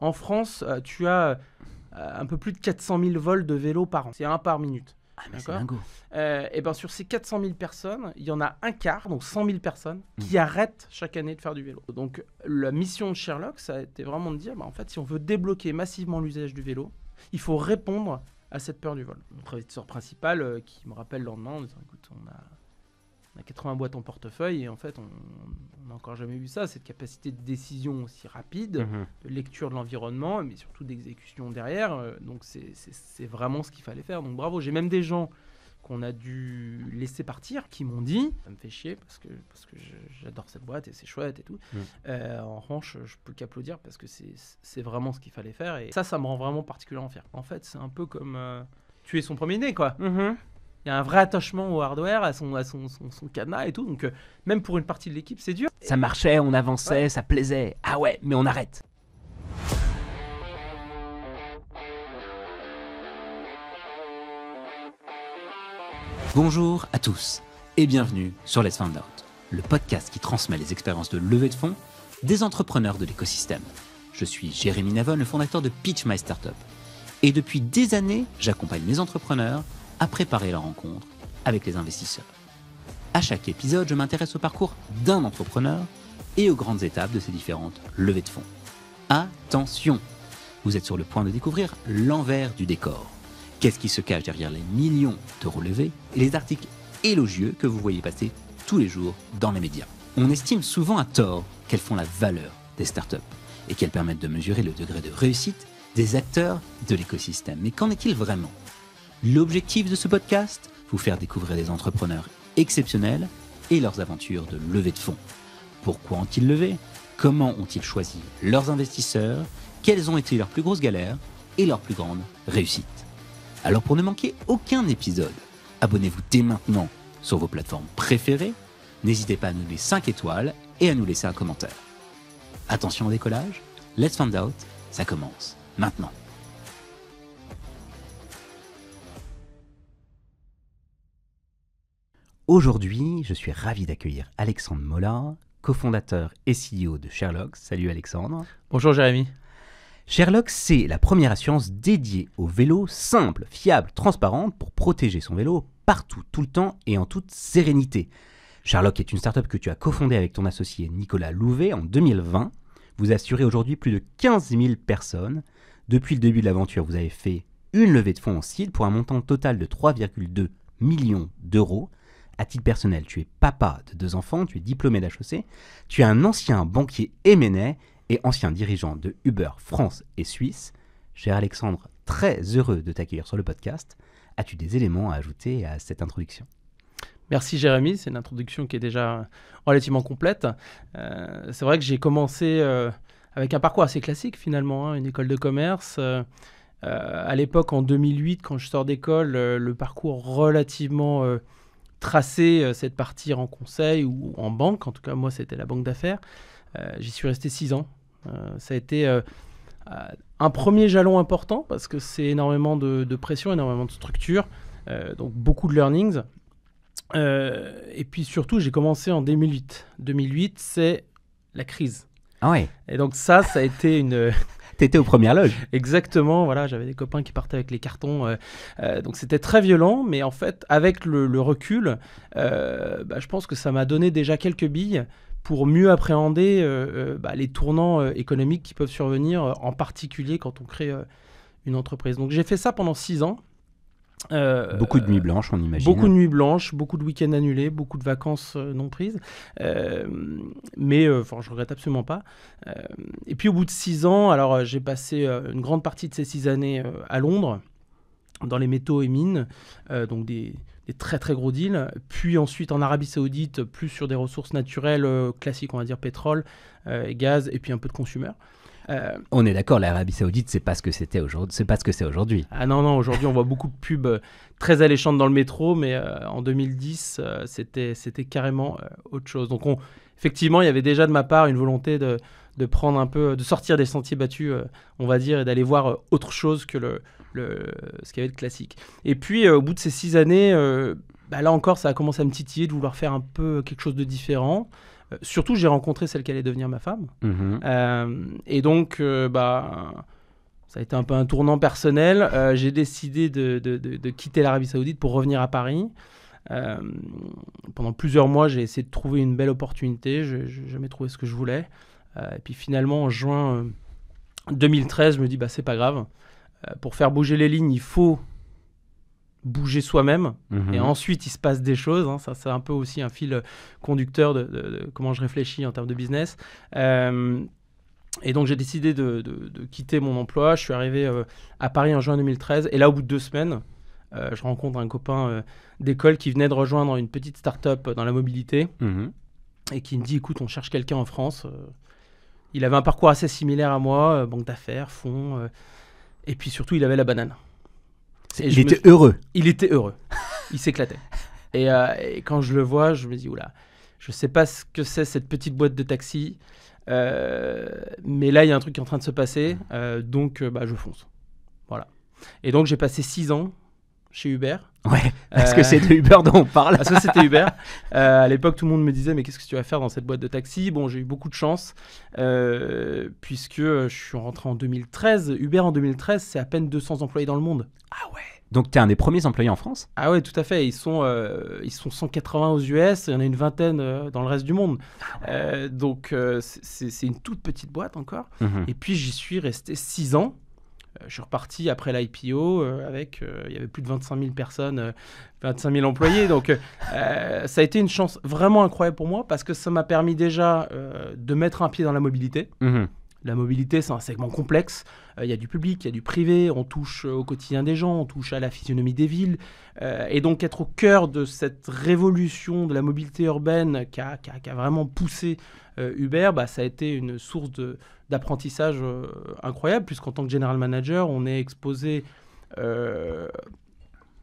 En France, tu as un peu plus de 400 000 vols de vélos par an. C'est un par minute. Ah, mais c'est D'accord. dingo. Et ben sur ces 400 000 personnes, il y en a un quart, donc 100 000 personnes, qui arrêtent chaque année de faire du vélo. Donc la mission de Sherlock, ça a été vraiment de dire, en fait, si on veut débloquer massivement l'usage du vélo, il faut répondre à cette peur du vol. Notre investisseur principal qui me rappelle le lendemain en disant, écoute, on a 80 boîtes en portefeuille et en fait, on n'a encore jamais vu ça, cette capacité de décision aussi rapide, de lecture de l'environnement, mais surtout d'exécution derrière. Donc, c'est vraiment ce qu'il fallait faire. Donc, bravo. J'ai même des gens qu'on a dû laisser partir qui m'ont dit, ça me fait chier parce que j'adore cette boîte et c'est chouette et tout. En revanche, je peux qu'applaudir parce que c'est vraiment ce qu'il fallait faire. Et ça me rend vraiment particulièrement fier. En fait, c'est un peu comme tuer son premier-né, quoi. Il y a un vrai attachement au hardware, à son cadenas et tout. Donc, même pour une partie de l'équipe, c'est dur. Ça marchait, on avançait, ça plaisait. Ah ouais, mais on arrête. Bonjour à tous et bienvenue sur Let's Find Out, le podcast qui transmet les expériences de levée de fonds des entrepreneurs de l'écosystème. Je suis Jérémy Navon, le fondateur de Pitch My Startup. Et depuis des années, j'accompagne mes entrepreneurs à préparer leur rencontre avec les investisseurs. À chaque épisode, je m'intéresse au parcours d'un entrepreneur et aux grandes étapes de ces différentes levées de fonds. Attention, vous êtes sur le point de découvrir l'envers du décor. Qu'est-ce qui se cache derrière les millions d'euros levés et les articles élogieux que vous voyez passer tous les jours dans les médias. On estime souvent à tort qu'elles font la valeur des startups et qu'elles permettent de mesurer le degré de réussite des acteurs de l'écosystème. Mais qu'en est-il vraiment ? L'objectif de ce podcast, vous faire découvrir des entrepreneurs exceptionnels et leurs aventures de levée de fonds. Pourquoi ont-ils levé ? Comment ont-ils choisi leurs investisseurs ? Quelles ont été leurs plus grosses galères et leurs plus grandes réussites ? Alors pour ne manquer aucun épisode, abonnez-vous dès maintenant sur vos plateformes préférées. N'hésitez pas à nous donner 5 étoiles et à nous laisser un commentaire. Attention au décollage, Let's Find Out, ça commence maintenant. Aujourd'hui, je suis ravi d'accueillir Alexandre Mola, cofondateur et CEO de Sherlock. Salut Alexandre. Bonjour Jérémy. Sherlock, c'est la première assurance dédiée au vélo, simple, fiable, transparente pour protéger son vélo partout, tout le temps et en toute sérénité. Sherlock est une startup que tu as cofondée avec ton associé Nicolas Louvet en 2020. Vous assurez aujourd'hui plus de 15 000 personnes. Depuis le début de l'aventure, vous avez fait une levée de fonds en seed pour un montant total de 3,2 millions d'euros. À titre personnel, tu es papa de 2 enfants, tu es diplômé d'HEC, tu es un ancien banquier M&A et ancien dirigeant de Uber France et Suisse. Cher Alexandre, très heureux de t'accueillir sur le podcast. As-tu des éléments à ajouter à cette introduction ? Merci Jérémy, c'est une introduction qui est déjà relativement complète. C'est vrai que j'ai commencé avec un parcours assez classique finalement, une école de commerce. À l'époque, en 2008, quand je sors d'école, le parcours relativement tracé, c'est de partir en conseil ou en banque. En tout cas, moi, c'était la banque d'affaires. J'y suis resté 6 ans. Ça a été un premier jalon important parce que c'est énormément de pression, énormément de structure, donc beaucoup de learnings. Et puis surtout, j'ai commencé en 2008. 2008, c'est la crise. Ah ouais. Et donc ça a été une... T'étais aux premières loges. Exactement, voilà, j'avais des copains qui partaient avec les cartons, donc c'était très violent, mais en fait, avec le recul, je pense que ça m'a donné déjà quelques billes pour mieux appréhender les tournants économiques qui peuvent survenir, en particulier quand on crée une entreprise. Donc j'ai fait ça pendant 6 ans. Beaucoup de nuits blanches, on imagine. Beaucoup de nuits blanches, beaucoup de week-ends annulés, beaucoup de vacances non prises. Mais je regrette absolument pas. Et puis au bout de 6 ans, alors j'ai passé une grande partie de ces 6 années à Londres, dans les métaux et mines, donc des très très gros deals. Puis ensuite en Arabie Saoudite, plus sur des ressources naturelles classiques, on va dire pétrole, gaz et puis un peu de consumer. On est d'accord, l'Arabie Saoudite, c'est pas ce que c'était aujourd'hui, c'est pas ce que c'est aujourd'hui. Ah non, aujourd'hui on voit beaucoup de pubs très alléchantes dans le métro, mais en 2010 c'était carrément autre chose. Donc effectivement, il y avait déjà de ma part une volonté de prendre un peu, de sortir des sentiers battus, on va dire, et d'aller voir autre chose que ce qu'il y avait de classique. Et puis au bout de ces 6 années, là encore, ça a commencé à me titiller de vouloir faire un peu quelque chose de différent. Surtout, j'ai rencontré celle qui allait devenir ma femme. Et donc, ça a été un peu un tournant personnel. J'ai décidé de quitter l'Arabie Saoudite pour revenir à Paris. Pendant plusieurs mois, j'ai essayé de trouver une belle opportunité. Je n'ai jamais trouvé ce que je voulais. Et puis finalement, en juin 2013, je me dis, c'est pas grave. Pour faire bouger les lignes, il faut bouger soi-même. Et ensuite, il se passe des choses. Ça, c'est un peu aussi un fil conducteur de comment je réfléchis en termes de business. Et donc, j'ai décidé de quitter mon emploi. Je suis arrivé à Paris en juin 2013. Et là, au bout de 2 semaines, je rencontre un copain d'école qui venait de rejoindre une petite start-up dans la mobilité et qui me dit, écoute, on cherche quelqu'un en France. Il avait un parcours assez similaire à moi, banque d'affaires, fonds, et puis surtout, il avait la banane. Il était heureux. Il était heureux. Il s'éclatait. Et quand je le vois, je me dis, oula, je sais pas ce que c'est cette petite boîte de taxi, mais là, il y a un truc qui est en train de se passer, donc je fonce. Voilà. Et donc, j'ai passé 6 ans chez Uber. Ouais, est-ce que c'est de Uber dont on parle? Ça, c'était Uber. À l'époque, tout le monde me disait, mais qu'est-ce que tu vas faire dans cette boîte de taxi? Bon, j'ai eu beaucoup de chance, puisque je suis rentré en 2013. Uber, en 2013, c'est à peine 200 employés dans le monde. Ah ouais. Donc, tu es un des premiers employés en France? Ah ouais, tout à fait. Ils sont 180 aux US, il y en a une vingtaine dans le reste du monde. Donc, c'est une toute petite boîte encore. Et puis, j'y suis resté 6 ans. Je suis reparti après l'IPO avec, il y avait plus de 25 000 personnes, 25 000 employés. Donc, ça a été une chance vraiment incroyable pour moi parce que ça m'a permis déjà de mettre un pied dans la mobilité. La mobilité, c'est un segment complexe. Il y a du public, il y a du privé. On touche au quotidien des gens, on touche à la physionomie des villes. Et donc, être au cœur de cette révolution de la mobilité urbaine qui a vraiment poussé Uber, ça a été une source d'apprentissage incroyable, puisqu'en tant que general manager, on est exposé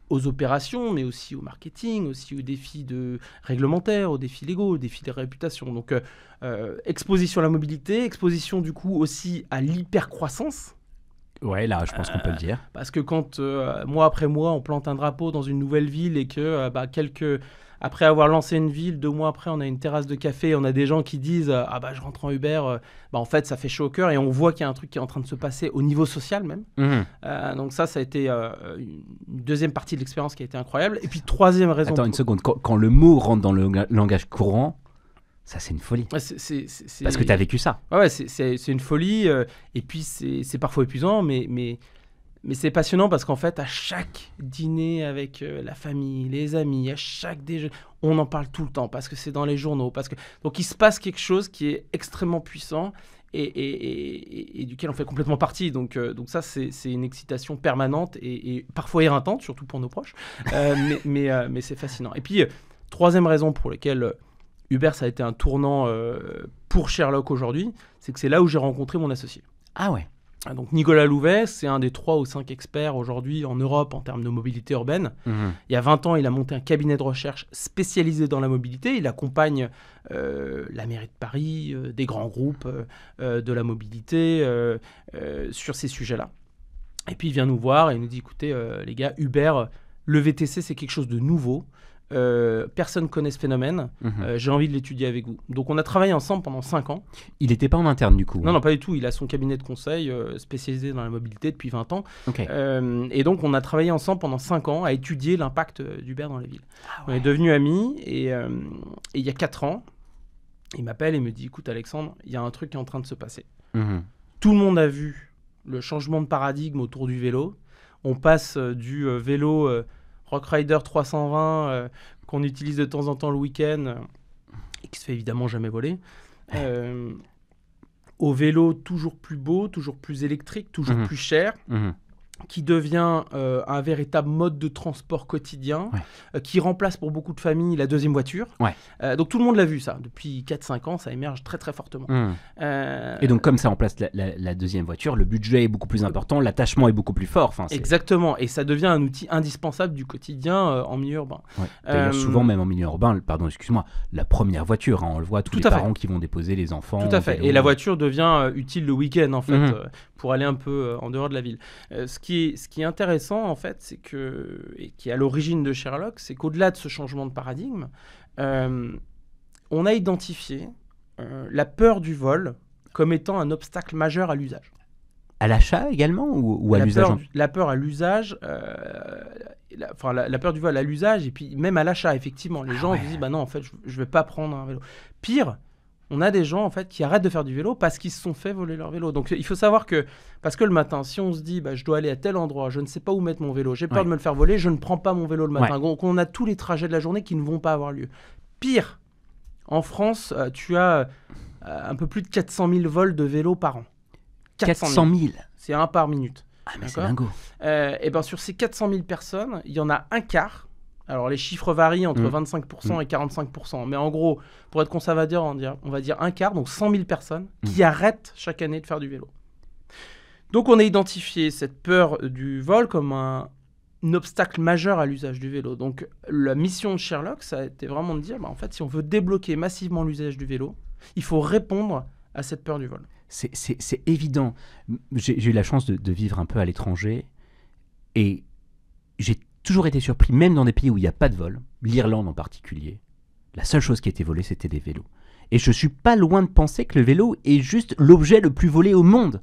aux opérations, mais aussi au marketing, aussi aux défis réglementaires, aux défis légaux, aux défis de réputation. Donc, exposition à la mobilité, exposition du coup aussi à l'hypercroissance. Ouais, là, je pense qu'on peut le dire. Parce que quand, mois après mois, on plante un drapeau dans une nouvelle ville et que après avoir lancé une ville, 2 mois après, on a une terrasse de café et on a des gens qui disent je rentre en Uber. En fait, ça fait chaud au cœur et on voit qu'il y a un truc qui est en train de se passer au niveau social même. Donc ça a été une deuxième partie de l'expérience qui a été incroyable. Et puis, troisième raison... Attends une seconde. Quand le mot rentre dans le langage courant, ça, c'est une folie. Ouais, parce que tu as vécu ça. Ouais, c'est une folie. Et puis, c'est parfois épuisant, mais c'est passionnant parce qu'en fait, à chaque dîner avec la famille, les amis, à chaque déjeuner, on en parle tout le temps parce que c'est dans les journaux. Donc, il se passe quelque chose qui est extrêmement puissant et duquel on fait complètement partie. Donc ça, c'est une excitation permanente et parfois éreintante, surtout pour nos proches. Mais c'est fascinant. Et puis, troisième raison pour laquelle Uber, ça a été un tournant pour Sherlock aujourd'hui, c'est que c'est là où j'ai rencontré mon associé. Ah ouais. Donc Nicolas Louvet, c'est un des 3 ou 5 experts aujourd'hui en Europe en termes de mobilité urbaine. Il y a 20 ans, il a monté un cabinet de recherche spécialisé dans la mobilité. Il accompagne la mairie de Paris, des grands groupes de la mobilité sur ces sujets-là. Et puis il vient nous voir et il nous dit, écoutez les gars, Uber, le VTC, c'est quelque chose de nouveau. Personne ne connaît ce phénomène. J'ai envie de l'étudier avec vous. Donc, on a travaillé ensemble pendant 5 ans. Il n'était pas en interne, du coup? Non, pas du tout. Il a son cabinet de conseil spécialisé dans la mobilité depuis 20 ans. Okay. Et donc, on a travaillé ensemble pendant 5 ans à étudier l'impact d'Uber dans la ville. Ah ouais. On est devenus amis et il y a 4 ans, il m'appelle et me dit, écoute Alexandre, il y a un truc qui est en train de se passer. Tout le monde a vu le changement de paradigme autour du vélo. On passe du vélo... Rockrider 320 qu'on utilise de temps en temps le week-end et qui se fait évidemment jamais voler, au vélo toujours plus beau, toujours plus électrique, toujours plus cher, qui devient un véritable mode de transport quotidien, qui remplace pour beaucoup de familles la deuxième voiture. Donc tout le monde l'a vu ça. Depuis 4-5 ans, ça émerge très très fortement. Et donc comme ça remplace la deuxième voiture, le budget est beaucoup plus important, l'attachement est beaucoup plus fort. Enfin, exactement, et ça devient un outil indispensable du quotidien en milieu urbain. D'ailleurs, souvent même en milieu urbain, la première voiture, on le voit, tous les parents qui vont déposer les enfants. Tout à fait, et la voiture devient utile le week-end en fait, pour aller un peu en dehors de la ville. Ce qui est intéressant en fait, c'est que, et qui est à l'origine de Sherlock, c'est qu'au-delà de ce changement de paradigme, on a identifié la peur du vol comme étant un obstacle majeur à l'usage. À l'achat également ou à l'usage La peur à l'usage, la peur du vol à l'usage et puis même à l'achat, effectivement. Les gens se disent, bah non, en fait, je ne vais pas prendre un vélo. Pire, on a des gens en fait qui arrêtent de faire du vélo parce qu'ils se sont fait voler leur vélo. Donc il faut savoir que, parce que le matin, si on se dit, bah, je dois aller à tel endroit, je ne sais pas où mettre mon vélo, j'ai peur de me le faire voler, je ne prends pas mon vélo le matin. Donc on a tous les trajets de la journée qui ne vont pas avoir lieu. Pire, en France, tu as un peu plus de 400 000 vols de vélos par an. 400 000. C'est un par minute. Ah mais c'est dingo. Et ben sur ces 400 000 personnes, il y en a un quart. Alors les chiffres varient entre 25% et 45%. Mais en gros, pour être conservateur, on va dire un quart, donc 100 000 personnes qui arrêtent chaque année de faire du vélo. Donc on a identifié cette peur du vol comme un obstacle majeur à l'usage du vélo. Donc la mission de Sherlock, ça a été vraiment de dire, bah, en fait, si on veut débloquer massivement l'usage du vélo, il faut répondre à cette peur du vol. C'est évident. J'ai eu la chance de vivre un peu à l'étranger et j'ai toujours été surpris, même dans des pays où il n'y a pas de vol, l'Irlande en particulier, la seule chose qui était volée, c'était des vélos. Et je ne suis pas loin de penser que le vélo est juste l'objet le plus volé au monde.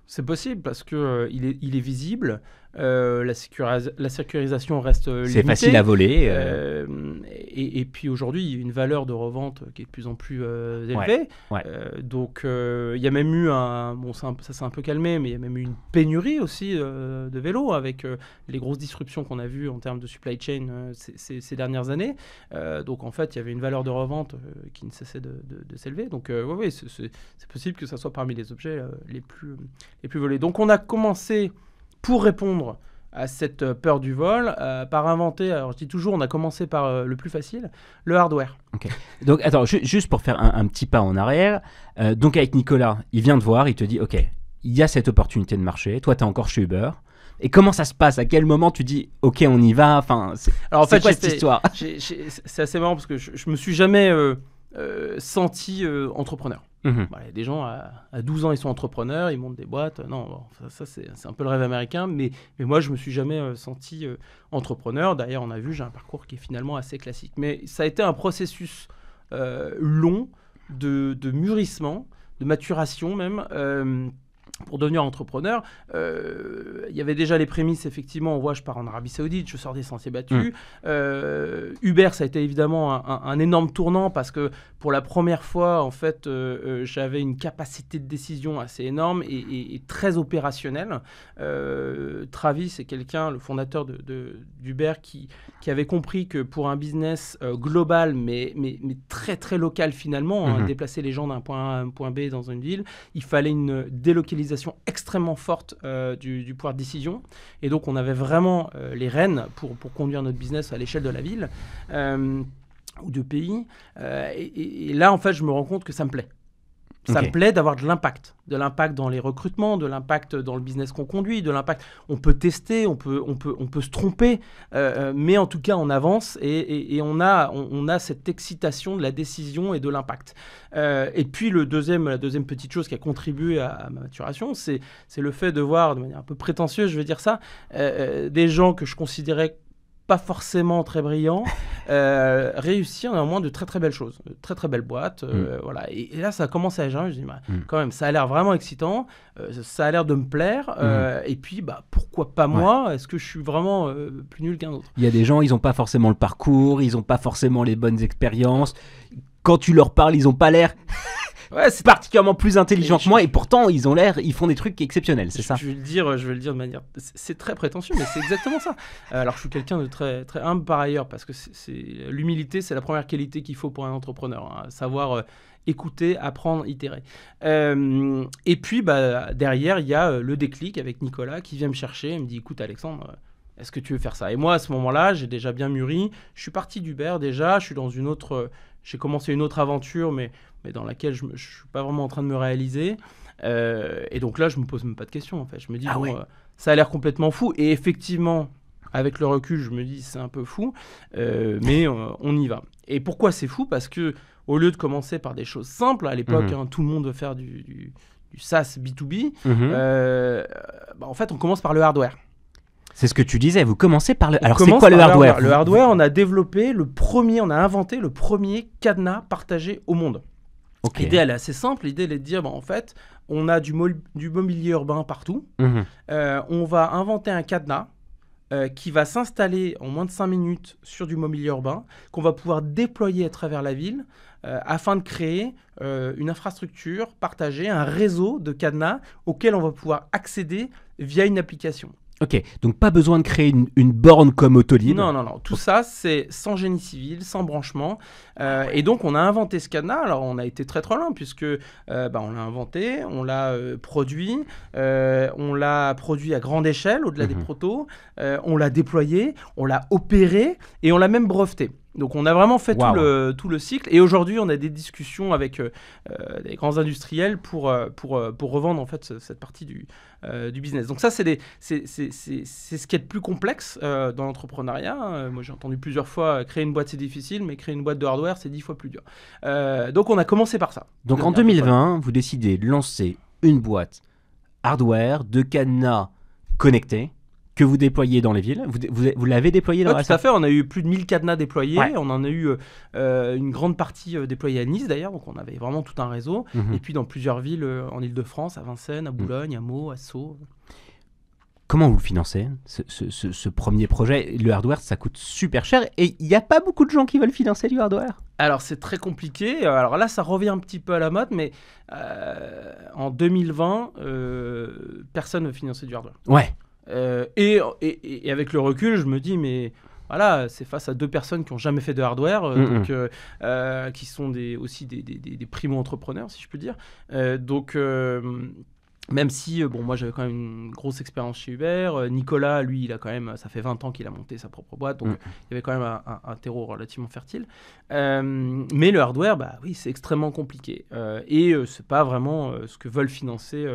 C'est possible parce qu'il est visible, la sécurisation reste limitée. C'est facile à voler. Et puis aujourd'hui, il y a une valeur de revente qui est de plus en plus élevée. Donc il y a même eu ça s'est un peu calmé, mais il y a même eu une pénurie aussi de vélos avec les grosses disruptions qu'on a vues en termes de supply chain ces dernières années. Donc en fait, il y avait une valeur de revente qui ne cessait de s'élever. Donc oui, c'est possible que ça soit parmi les objets les plus volés. Donc on a commencé, pour répondre à cette peur du vol, par inventer, alors je dis toujours, on a commencé par le plus facile, le hardware. Okay. Donc attends, juste pour faire un petit pas en arrière, donc avec Nicolas, il vient te voir, il te dit, ok, il y a cette opportunité de marché, toi tu es encore chez Uber, et comment ça se passe? À quel moment tu dis, ok, on y va? Enfin, c'est quoi cette histoire? C'est assez marrant parce que je me suis jamais senti entrepreneur. Voilà, y a des gens à 12 ans, ils sont entrepreneurs, ils montent des boîtes. Non, ça c'est un peu le rêve américain, mais moi, je me suis jamais senti entrepreneur. D'ailleurs, on a vu, j'ai un parcours qui est finalement assez classique. Mais ça a été un processus long de mûrissement, de maturation même, pour devenir entrepreneur. Il y avait déjà les prémices, effectivement. On voit, je pars en Arabie Saoudite, je sors des sentiers battus. Uber, ça a été évidemment un énorme tournant parce que pour la première fois, en fait, j'avais une capacité de décision assez énorme et très opérationnelle. Travis, c'est quelqu'un, le fondateur d'Uber, qui avait compris que pour un business global, mais très très local finalement, déplacer les gens d'un point A à un point B dans une ville, il fallait une délocalisation extrêmement forte du pouvoir de décision. Et donc, on avait vraiment les rênes pour conduire notre business à l'échelle de la ville ou de pays. Et là, en fait, je me rends compte que ça me plaît. Ça me plaît d'avoir de l'impact dans les recrutements, de l'impact dans le business qu'on conduit, de l'impact. On peut tester, on peut se tromper, mais en tout cas, on avance et on a cette excitation de la décision et de l'impact. Et puis, la deuxième petite chose qui a contribué à ma maturation, c'est le fait de voir, de manière un peu prétentieuse, je vais dire ça, des gens que je considérais pas forcément très brillants, réussir néanmoins de très très belles choses, de très très belles boîtes, voilà. Et là, ça a commencé à gérer. Je dis, quand même, ça a l'air vraiment excitant, ça a l'air de me plaire, et puis, pourquoi pas moi? Est-ce que je suis vraiment plus nul qu'un autre? Il y a des gens, ils n'ont pas forcément le parcours, ils n'ont pas forcément les bonnes expériences. Quand tu leur parles, ils n'ont pas l'air... Ouais, c'est particulièrement plus intelligent que moi et pourtant ils font des trucs exceptionnels, c'est ça. Je vais le dire de manière, c'est très prétentieux, mais c'est exactement ça. Alors je suis quelqu'un de très très humble par ailleurs parce que l'humilité, c'est la première qualité qu'il faut pour un entrepreneur, savoir écouter, apprendre, itérer. Et puis derrière il y a le déclic avec Nicolas qui vient me chercher et me dit, écoute Alexandre, est-ce que tu veux faire ça? Et moi à ce moment-là, j'ai déjà bien mûri. Je suis parti d'Uber déjà, je suis dans j'ai commencé une autre aventure, mais dans laquelle je ne suis pas vraiment en train de me réaliser. Et donc là, je ne me pose même pas de questions, en fait. Je me dis, ça a l'air complètement fou. Et effectivement, avec le recul, je me dis, c'est un peu fou, mais on y va. Et pourquoi c'est fou? Parce qu'au lieu de commencer par des choses simples, à l'époque, tout le monde veut faire du SaaS B2B, en fait, on commence par le hardware. C'est ce que tu disais, vous commencez par le... On Alors c'est commence quoi le par hardware? Le hardware, on a inventé le premier cadenas partagé au monde. Ok. L'idée, elle est assez simple. L'idée, elle est de dire, en fait, on a du mobilier urbain partout. Mhm. On va inventer un cadenas qui va s'installer en moins de 5 minutes sur du mobilier urbain, qu'on va pouvoir déployer à travers la ville afin de créer une infrastructure partagée, un réseau de cadenas auquel on va pouvoir accéder via une application. Ok, donc pas besoin de créer une borne comme Autolib. Non. Tout ça, c'est sans génie civil, sans branchement. Et donc, on a inventé ce cadenas. Alors, on a été très loin puisque on l'a inventé, on l'a produit. On l'a produit à grande échelle, au-delà des protos. On l'a déployé, on l'a opéré et on l'a même breveté. Donc, on a vraiment fait tout le cycle. Et aujourd'hui, on a des discussions avec des grands industriels pour revendre en fait cette partie du business. Donc ça, c'est ce qui est le plus complexe dans l'entrepreneuriat. Moi, j'ai entendu plusieurs fois, créer une boîte, c'est difficile, mais créer une boîte de hardware, c'est 10 fois plus dur. Donc on a commencé par ça. Donc en 2020, vous décidez de lancer une boîte hardware de cadenas connectés que vous déployez dans les villes. Vous l'avez déployé dans la tout à fait, on a eu plus de 1000 cadenas déployés. Ouais. On en a eu une grande partie déployée à Nice d'ailleurs, donc on avait vraiment tout un réseau. Et puis dans plusieurs villes en Ile-de-France, à Vincennes, à Boulogne, à Meaux, à Sceaux. Comment vous le financez, ce premier projet? Le hardware, ça coûte super cher et il n'y a pas beaucoup de gens qui veulent financer du hardware. Alors c'est très compliqué. Alors là, ça revient un petit peu à la mode, mais en 2020, personne ne veut financer du hardware. Ouais. Et avec le recul, je me dis, mais voilà, c'est face à 2 personnes qui n'ont jamais fait de hardware, donc, qui sont aussi des primo-entrepreneurs, si je peux dire. Même si, moi j'avais quand même une grosse expérience chez Uber, Nicolas, lui, il a quand même, ça fait 20 ans qu'il a monté sa propre boîte, donc il y avait quand même un terreau relativement fertile. Mais le hardware, oui, c'est extrêmement compliqué. Et c'est pas vraiment ce que veulent financer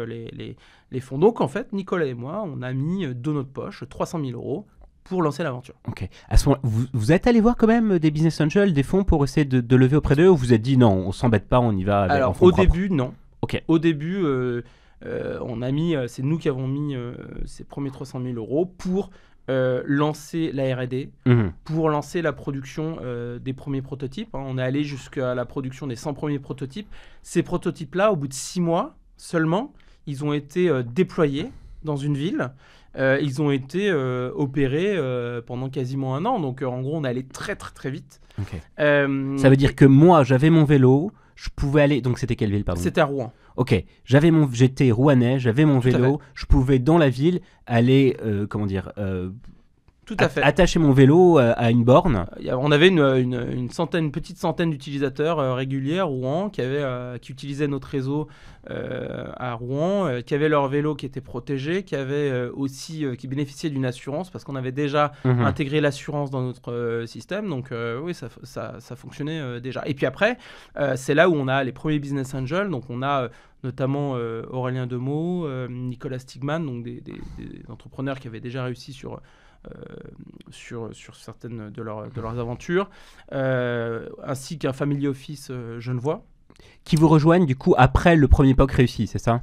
les fonds. Donc en fait, Nicolas et moi, on a mis de notre poche 300 000 € pour lancer l'aventure. Ok. À ce moment, vous êtes allé voir quand même des business angels, des fonds pour essayer de lever auprès d'eux, ou vous vous êtes dit non, on s'embête pas, on y va avec Alors en fonds propres? début, non. Ok. Au début, on a mis, c'est nous qui avons mis ces premiers 300 000 € pour lancer la R&D, pour lancer la production des premiers prototypes. On est allé jusqu'à la production des 100 premiers prototypes. Ces prototypes-là, au bout de 6 mois seulement, ils ont été déployés dans une ville. Ils ont été opérés pendant quasiment 1 an. Donc en gros, on est allé très très très vite. Okay. Ça veut dire que moi, j'avais mon vélo, je pouvais aller... Donc c'était quelle ville, pardon? C'était à Rouen. Ok, j'étais rouennais, j'avais mon vélo, je pouvais dans la ville aller, tout à fait. Attacher mon vélo à une borne. On avait une petite centaine d'utilisateurs réguliers à Rouen qui utilisaient notre réseau à Rouen, qui avaient leur vélo qui était protégé, qui bénéficiaient d'une assurance parce qu'on avait déjà intégré l'assurance dans notre système. Donc oui, ça fonctionnait déjà. Et puis après, c'est là où on a les premiers business angels. Donc on a notamment Aurélien Demeaux, Nicolas Stigman, donc des entrepreneurs qui avaient déjà réussi sur certaines de leurs aventures, ainsi qu'un family office genevois. Qui vous rejoignent du coup après le premier POC réussi, c'est ça?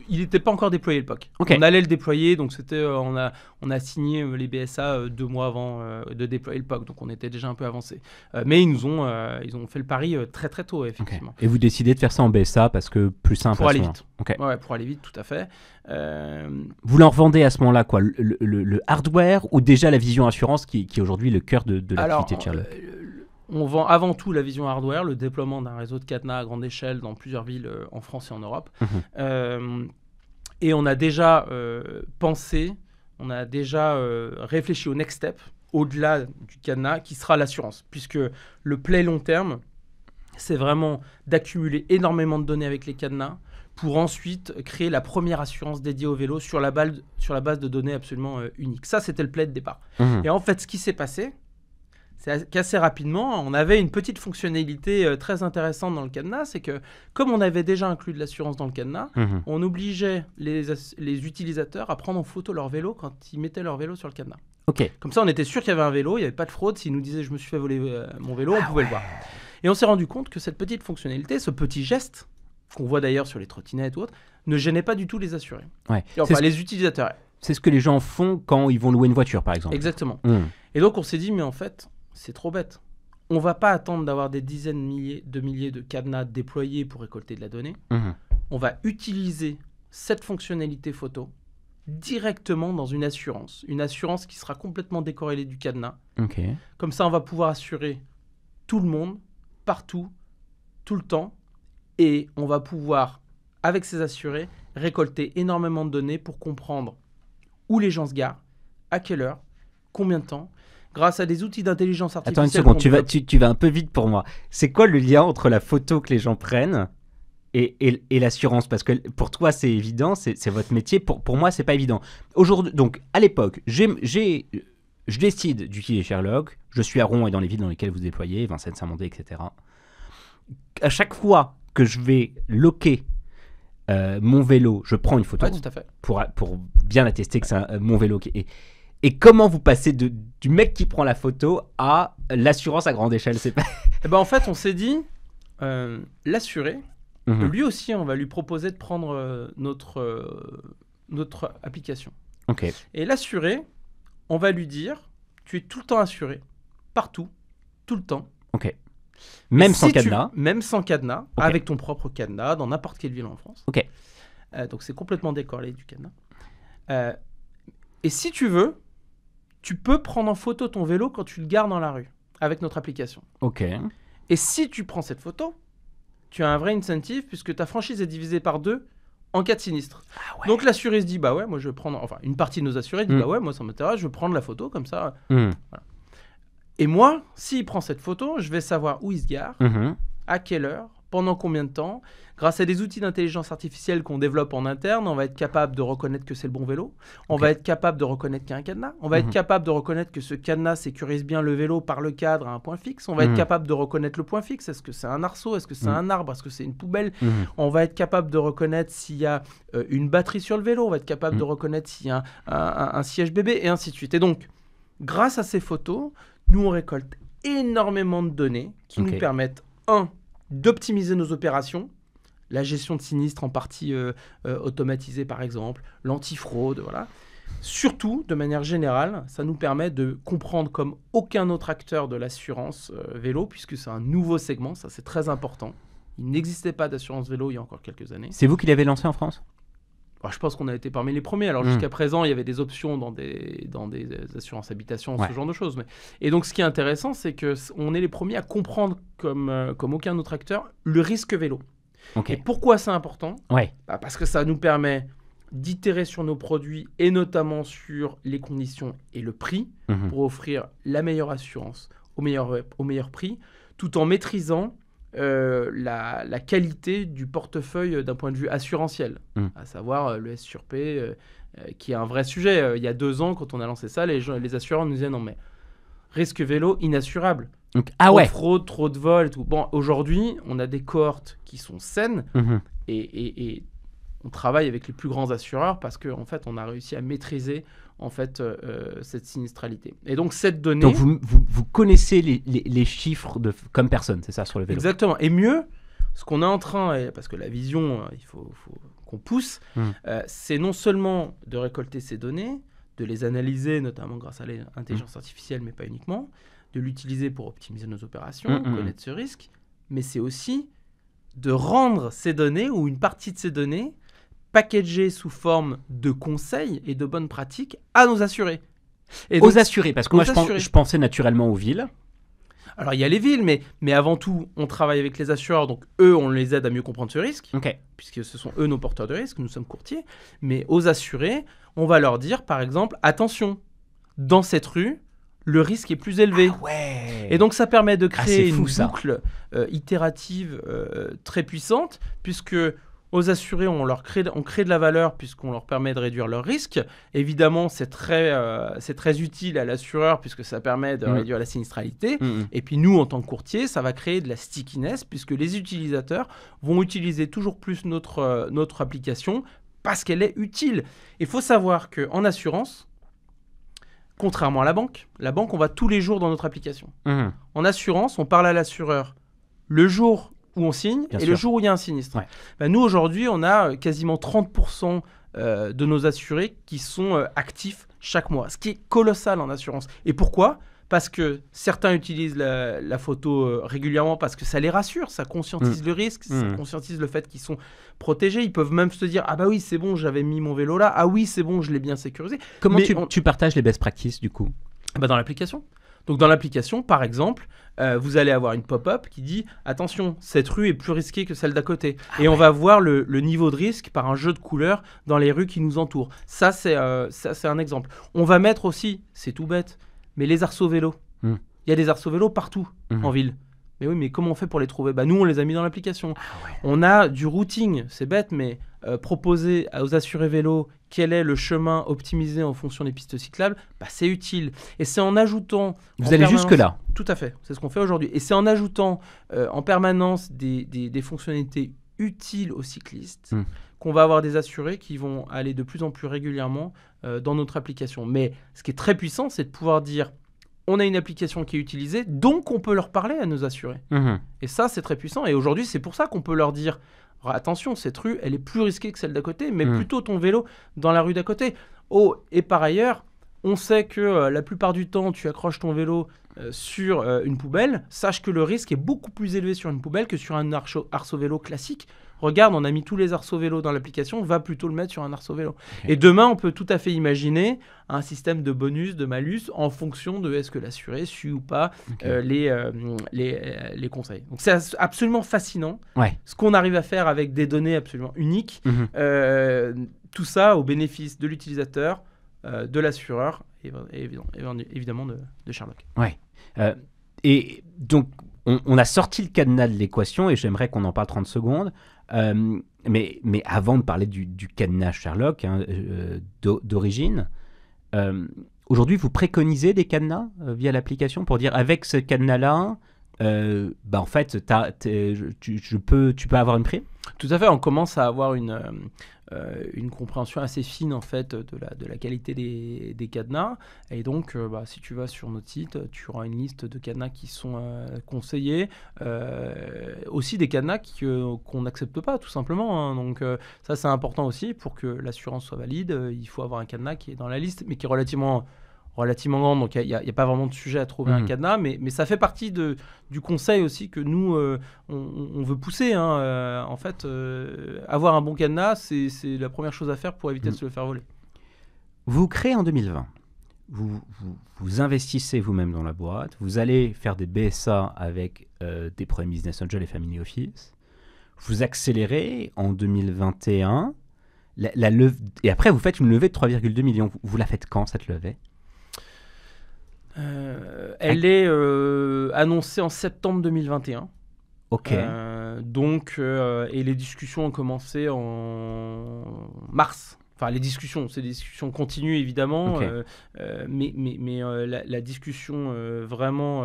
Il n'était pas encore déployé le POC. Okay. On allait le déployer, donc on a signé les BSA 2 mois avant de déployer le POC, donc on était déjà un peu avancé. Mais ils ont fait le pari très très tôt, effectivement. Okay. Et vous décidez de faire ça en BSA parce que plus simple. Pour aller vite. Okay. Ouais, pour aller vite, tout à fait. Vous leur vendez à ce moment-là quoi, le hardware ou déjà la vision assurance qui est aujourd'hui le cœur de l'activité de Sherlock? On vend avant tout la vision hardware, le déploiement d'un réseau de cadenas à grande échelle dans plusieurs villes en France et en Europe. Et on a déjà réfléchi au next step, au-delà du cadenas, qui sera l'assurance. Puisque le play long terme, c'est vraiment d'accumuler énormément de données avec les cadenas pour ensuite créer la première assurance dédiée au vélo sur la base de données absolument unique. Ça, c'était le play de départ. Et en fait, ce qui s'est passé, c'est qu'assez rapidement, on avait une petite fonctionnalité très intéressante dans le cadenas, c'est que comme on avait déjà inclus de l'assurance dans le cadenas, on obligeait les utilisateurs à prendre en photo leur vélo quand ils mettaient leur vélo sur le cadenas. Okay. Comme ça, on était sûr qu'il y avait un vélo, il n'y avait pas de fraude. S'ils nous disaient « je me suis fait voler mon vélo », on pouvait le voir. Et on s'est rendu compte que cette petite fonctionnalité, ce petit geste, qu'on voit d'ailleurs sur les trottinettes ou autres, ne gênait pas du tout les assurés. Ouais. Enfin, les utilisateurs. C'est ce que les gens font quand ils vont louer une voiture, par exemple. Exactement. Mmh. Et donc on s'est dit, mais en fait, c'est trop bête. On va pas attendre d'avoir des dizaines de milliers de cadenas déployés pour récolter de la donnée. Mmh. On va utiliser cette fonctionnalité photo directement dans une assurance qui sera complètement décorrélée du cadenas. Ok. Comme ça, on va pouvoir assurer tout le monde, partout, tout le temps, et on va pouvoir, avec ces assurés, récolter énormément de données pour comprendre où les gens se garent, à quelle heure, combien de temps, grâce à des outils d'intelligence artificielle. Attends une seconde, tu vas un peu vite pour moi. C'est quoi le lien entre la photo que les gens prennent et l'assurance? Parce que pour toi, c'est évident, c'est votre métier. Pour moi, c'est pas évident. Aujourd'hui, donc, à l'époque, je décide d'utiliser Sherlock. Je suis à Rouen et dans les villes dans lesquelles vous déployez, Vincennes, Saint-Mandé, etc. À chaque fois que je vais loquer mon vélo, je prends une photo. Ouais, tout à fait. Pour bien attester que c'est mon vélo qui est... Et comment vous passez du mec qui prend la photo à l'assurance à grande échelle? C'est pas... Eh ben, en fait, on s'est dit, l'assuré, Mhm. lui aussi, on va lui proposer de prendre notre application. Ok. Et l'assuré, on va lui dire, tu es tout le temps assuré, partout, tout le temps. Ok. Même Et sans si cadenas. Même sans cadenas, Ok. avec ton propre cadenas, dans n'importe quelle ville en France. Ok. Donc c'est complètement décorrélé du cadenas. Et si tu veux, tu peux prendre en photo ton vélo quand tu le gares dans la rue, avec notre application. Ok. Et si tu prends cette photo, tu as un vrai incentive puisque ta franchise est divisée par 2 en cas de sinistre. Ah ouais. Donc l'assuré se dit, bah ouais, moi je vais prendre... Enfin, une partie de nos assurés dit, Mm. bah ouais, moi ça m'intéresse, je vais prendre la photo comme ça. Mhm. Et moi, s'il prend cette photo, je vais savoir où il se gare, Mhm. à quelle heure, pendant combien de temps. Grâce à des outils d'intelligence artificielle qu'on développe en interne, on va être capable de reconnaître que c'est le bon vélo. On Ok. va être capable de reconnaître qu'il y a un cadenas. On va être Mhm. capable de reconnaître que ce cadenas sécurise bien le vélo par le cadre à un point fixe. On va Mhm. être capable de reconnaître le point fixe. Est-ce que c'est un arceau? Est-ce que c'est Mhm. un arbre? Est-ce que c'est une poubelle? Mhm. On va être capable de reconnaître s'il y a une batterie sur le vélo. On va être capable Mhm. de reconnaître s'il y a un siège bébé et ainsi de suite. Et donc, grâce à ces photos, nous on récolte énormément de données qui Ok. nous permettent, d'optimiser nos opérations, la gestion de sinistres en partie automatisée par exemple, l'antifraude, voilà. Surtout, de manière générale, ça nous permet de comprendre comme aucun autre acteur de l'assurance vélo, puisque c'est un nouveau segment, ça c'est très important. Il n'existait pas d'assurance vélo il y a encore quelques années. C'est vous qui l'avez lancé en France? Alors, je pense qu'on a été parmi les premiers. Alors jusqu'à présent, il y avait des options dans des assurances habitation, Ouais. ce genre de choses. Et donc ce qui est intéressant, c'est qu'on est les premiers à comprendre, comme aucun autre acteur, le risque vélo. Ok. Et pourquoi c'est important? Ouais. Bah, parce que ça nous permet d'itérer sur nos produits et notamment sur les conditions et le prix Mhm. pour offrir la meilleure assurance au meilleur prix, tout en maîtrisant la qualité du portefeuille d'un point de vue assurantiel, à savoir le S sur P, qui est un vrai sujet. Il y a 2 ans, quand on a lancé ça, les assureurs nous disaient non mais risque vélo inassurable. Donc, ah Trop ouais. de fraude, trop de vol et tout. Bon, aujourd'hui, on a des cohortes qui sont saines Mhm. et on travaille avec les plus grands assureurs parce qu'en fait, on a réussi à maîtriser en fait, cette sinistralité. Et donc, cette donnée... Donc vous connaissez les chiffres comme personne, c'est ça, sur le vélo? Exactement. Et mieux, ce qu'on est en train, parce que la vision, il faut qu'on pousse, c'est non seulement de récolter ces données, de les analyser, notamment grâce à l'intelligence artificielle, mais pas uniquement, de l'utiliser pour optimiser nos opérations, connaître ce risque, mais c'est aussi de rendre ces données, ou une partie de ces données, packagées sous forme de conseils et de bonnes pratiques à nos assurés. Et donc, Aux assurés, parce que moi je pensais naturellement aux villes. alors il y a les villes, mais avant tout, on travaille avec les assureurs, donc eux, on les aide à mieux comprendre ce risque, Ok. puisque ce sont eux nos porteurs de risque, nous sommes courtiers. Mais aux assurés, on va leur dire, par exemple, attention, dans cette rue, le risque est plus élevé. Ah ouais. Et donc ça permet de créer c'est fou, une ça. boucle itérative très puissante, puisque aux assurés, on crée de la valeur puisqu'on leur permet de réduire leurs risques. Évidemment, c'est très utile à l'assureur puisque ça permet de réduire la sinistralité. Et puis nous, en tant que courtier, ça va créer de la stickiness puisque les utilisateurs vont utiliser toujours plus notre application parce qu'elle est utile. Il faut savoir qu'en assurance, contrairement à la banque, on va tous les jours dans notre application. En assurance, on parle à l'assureur le jour où on signe Bien et sûr. le jour où il y a un sinistre. Ouais. Bah, nous, aujourd'hui, on a quasiment 30% de nos assurés qui sont actifs chaque mois, ce qui est colossal en assurance. Et pourquoi ? Parce que certains utilisent la photo régulièrement parce que ça les rassure, ça conscientise le risque, ça conscientise le fait qu'ils sont protégés. Ils peuvent même se dire « Ah bah oui, c'est bon, j'avais mis mon vélo là. Ah oui, c'est bon, je l'ai bien sécurisé. » Comment tu partages les best practices du coup ? Dans l'application. Donc dans l'application, par exemple, vous allez avoir une pop-up qui dit « Attention, cette rue est plus risquée que celle d'à côté. » Et on va voir le niveau de risque par un jeu de couleurs dans les rues qui nous entourent. Ça, c'est un exemple. On va mettre aussi, c'est tout bête, mais les arceaux vélos. Il y a des arceaux vélos partout en ville. Mais oui, mais comment on fait pour les trouver ? Nous, on les a mis dans l'application. On a du routing, c'est bête, mais proposer aux assurés vélos quel est le chemin optimisé en fonction des pistes cyclables, c'est utile. Et c'est en ajoutant... Vous allez jusque-là ? Tout à fait, c'est ce qu'on fait aujourd'hui. Et c'est en ajoutant en permanence des fonctionnalités utiles aux cyclistes qu'on va avoir des assurés qui vont aller de plus en plus régulièrement dans notre application. Mais ce qui est très puissant, c'est de pouvoir dire on a une application qui est utilisée, donc on peut leur parler à nos assurés. Et ça, c'est très puissant. Et aujourd'hui, c'est pour ça qu'on peut leur dire attention, cette rue, elle est plus risquée que celle d'à côté, mais plutôt ton vélo dans la rue d'à côté. Oh, et par ailleurs, on sait que la plupart du temps, tu accroches ton vélo sur une poubelle. Sache que le risque est beaucoup plus élevé sur une poubelle que sur un arceau vélo classique. Regarde, on a mis tous les arceaux vélos dans l'application, va plutôt le mettre sur un arceau vélo. Okay. Et demain, on peut tout à fait imaginer un système de bonus, de malus, en fonction de est-ce que l'assuré suit ou pas les conseils. Donc c'est absolument fascinant ce qu'on arrive à faire avec des données absolument uniques. Tout ça au bénéfice de l'utilisateur, de l'assureur et évidemment de Sherlock. Et donc, on a sorti le cadenas de l'équation et j'aimerais qu'on en parle 30 secondes. Mais avant de parler du cadenas Sherlock d'origine, aujourd'hui, vous préconisez des cadenas via l'application pour dire avec ce cadenas-là, en fait, tu peux avoir une prime ? Tout à fait, on commence à avoir une compréhension assez fine en fait de la qualité des cadenas. Et donc, si tu vas sur notre site, tu auras une liste de cadenas qui sont conseillés. Aussi des cadenas qu'on n'accepte pas, tout simplement. Donc, ça, c'est important aussi pour que l'assurance soit valide. Il faut avoir un cadenas qui est dans la liste, mais qui est relativement grande, donc il n'y a pas vraiment de sujet à trouver un cadenas, mais ça fait partie du conseil aussi que nous, on veut pousser. En fait, avoir un bon cadenas, c'est la première chose à faire pour éviter de se le faire voler. Vous créez en 2020. Vous investissez vous-même dans la boîte. Vous allez faire des BSA avec des premiers business angels et family office. Vous accélérez en 2021. Et après, vous faites une levée de 3,2 millions. Vous la faites quand, cette levée ? Elle est annoncée en septembre 2021. Ok. Et les discussions ont commencé en mars. Enfin, c'est des discussions continues, évidemment. Okay. Mais la discussion vraiment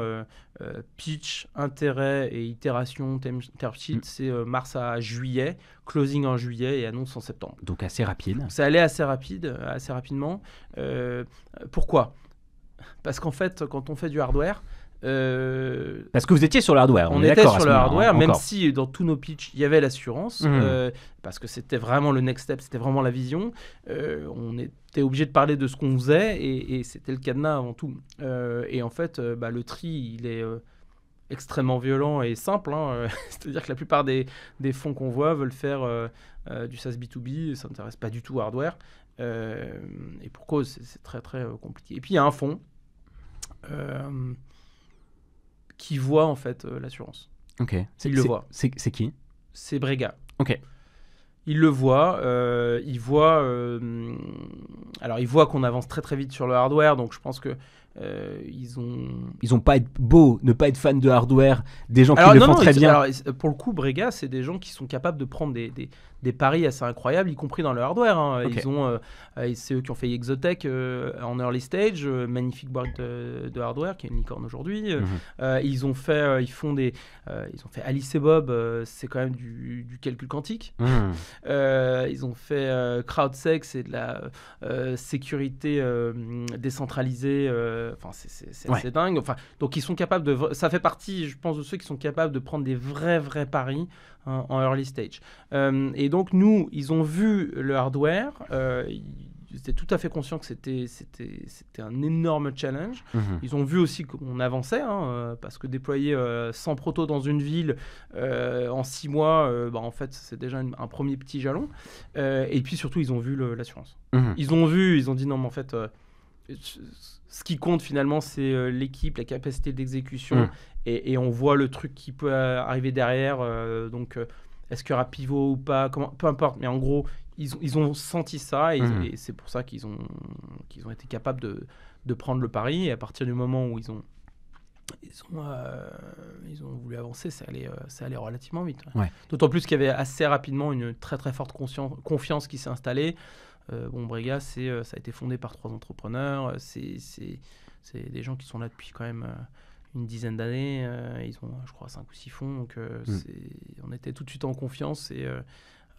pitch, intérêt et itération, term sheet, c'est mars à juillet, closing en juillet et annonce en septembre. Donc assez rapide. Ça allait assez rapidement. Pourquoi ? Parce qu'en fait, quand on fait du hardware... Parce que vous étiez sur le hardware. On était sur le hardware, même si dans tous nos pitchs, il y avait l'assurance, parce que c'était vraiment le next step, c'était vraiment la vision. On était obligé de parler de ce qu'on faisait, et c'était le cadenas avant tout. Et en fait, le tri, il est extrêmement violent et simple. C'est-à-dire que la plupart des fonds qu'on voit veulent faire du SaaS B2B, et ça ne s'intéresse pas du tout au hardware. Et pour cause, c'est très très compliqué. Et puis il y a un fonds qui voit en fait l'assurance. Ok. Il le voit. C'est qui ? C'est Brega. Ok. Il le voit. Il voit qu'on avance très très vite sur le hardware, donc je pense que ils ont pas ne pas être fan de hardware, des gens qui le font très bien. Alors, pour le coup, Brega, c'est des gens qui sont capables de prendre des paris assez incroyables, y compris dans le hardware. Okay. C'est eux qui ont fait Exotech en early stage, magnifique boîte de hardware qui est une licorne aujourd'hui. Ils ont fait Alice et Bob, c'est quand même du calcul quantique. Ils ont fait CrowdSec, c'est de la sécurité décentralisée c'est assez dingue. Enfin, donc ils sont capables de... Ça fait partie, je pense, de ceux qui sont capables de prendre des vrais paris en early stage. Et donc nous, ils ont vu le hardware. Ils étaient tout à fait conscients que c'était un énorme challenge. Ils ont vu aussi qu'on avançait, parce que déployer 100 protos dans une ville en 6 mois, en fait, c'est déjà un premier petit jalon. Et puis surtout, ils ont vu l'assurance. Ils ont dit non, mais en fait, ce qui compte finalement, c'est l'équipe, la capacité d'exécution. Et on voit le truc qui peut arriver derrière. Donc, est-ce qu'il y aura pivot ou pas, peu importe. Mais en gros, ils ont senti ça et c'est pour ça qu'ils ont été capables de prendre le pari. Et à partir du moment où ils ont voulu avancer, ça allait relativement vite. Ouais. D'autant plus qu'il y avait assez rapidement une très forte confiance qui s'est installée. Brega, ça a été fondé par 3 entrepreneurs. C'est des gens qui sont là depuis quand même une dizaine d'années. Ils ont, je crois, 5 ou 6 fonds. Donc, on était tout de suite en confiance et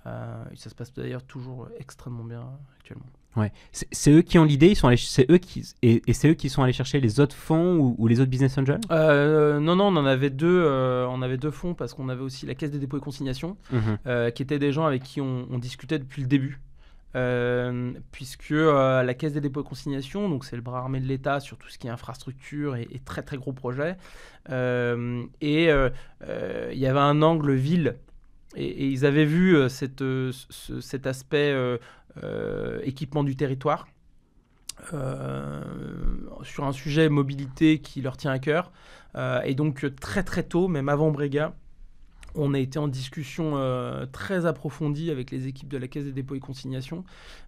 ça se passe d'ailleurs toujours extrêmement bien actuellement. Ouais. C'est eux qui ont l'idée, c'est eux qui sont allés chercher les autres fonds ou les autres business angels. Non, on en avait 2. On avait 2 fonds parce qu'on avait aussi la Caisse des dépôts et consignations, qui étaient des gens avec qui on discutait depuis le début. Puisque la Caisse des dépôts et consignations, donc c'est le bras armé de l'État sur tout ce qui est infrastructure et très gros projets. Il y avait un angle ville. Et ils avaient vu cet aspect équipement du territoire sur un sujet mobilité qui leur tient à cœur. Et donc très tôt, même avant Brega, on a été en discussion très approfondie avec les équipes de la Caisse des dépôts et consignations.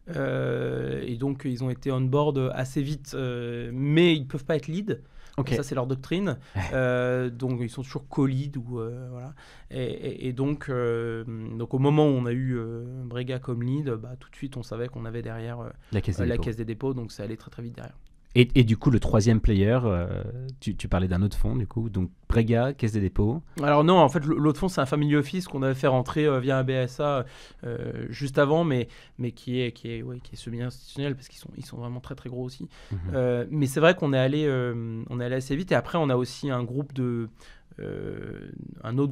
Et donc ils ont été on board assez vite, mais ils ne peuvent pas être lead. Okay. Ça, c'est leur doctrine. Donc, ils sont toujours co-lead. Voilà. Et donc, au moment où on a eu Brega comme lead, tout de suite, on savait qu'on avait derrière la Caisse des dépôts. Donc, ça allait très vite derrière. Et du coup, le troisième player, tu parlais d'un autre fonds, du coup. Donc, Brega, Caisse des dépôts. Alors non, en fait, l'autre fonds, c'est un family office qu'on avait fait rentrer via un BSA juste avant, mais qui est semi-institutionnel parce qu'ils sont vraiment très gros aussi. Mais c'est vrai qu'on est allé assez vite. Et après, on a aussi un autre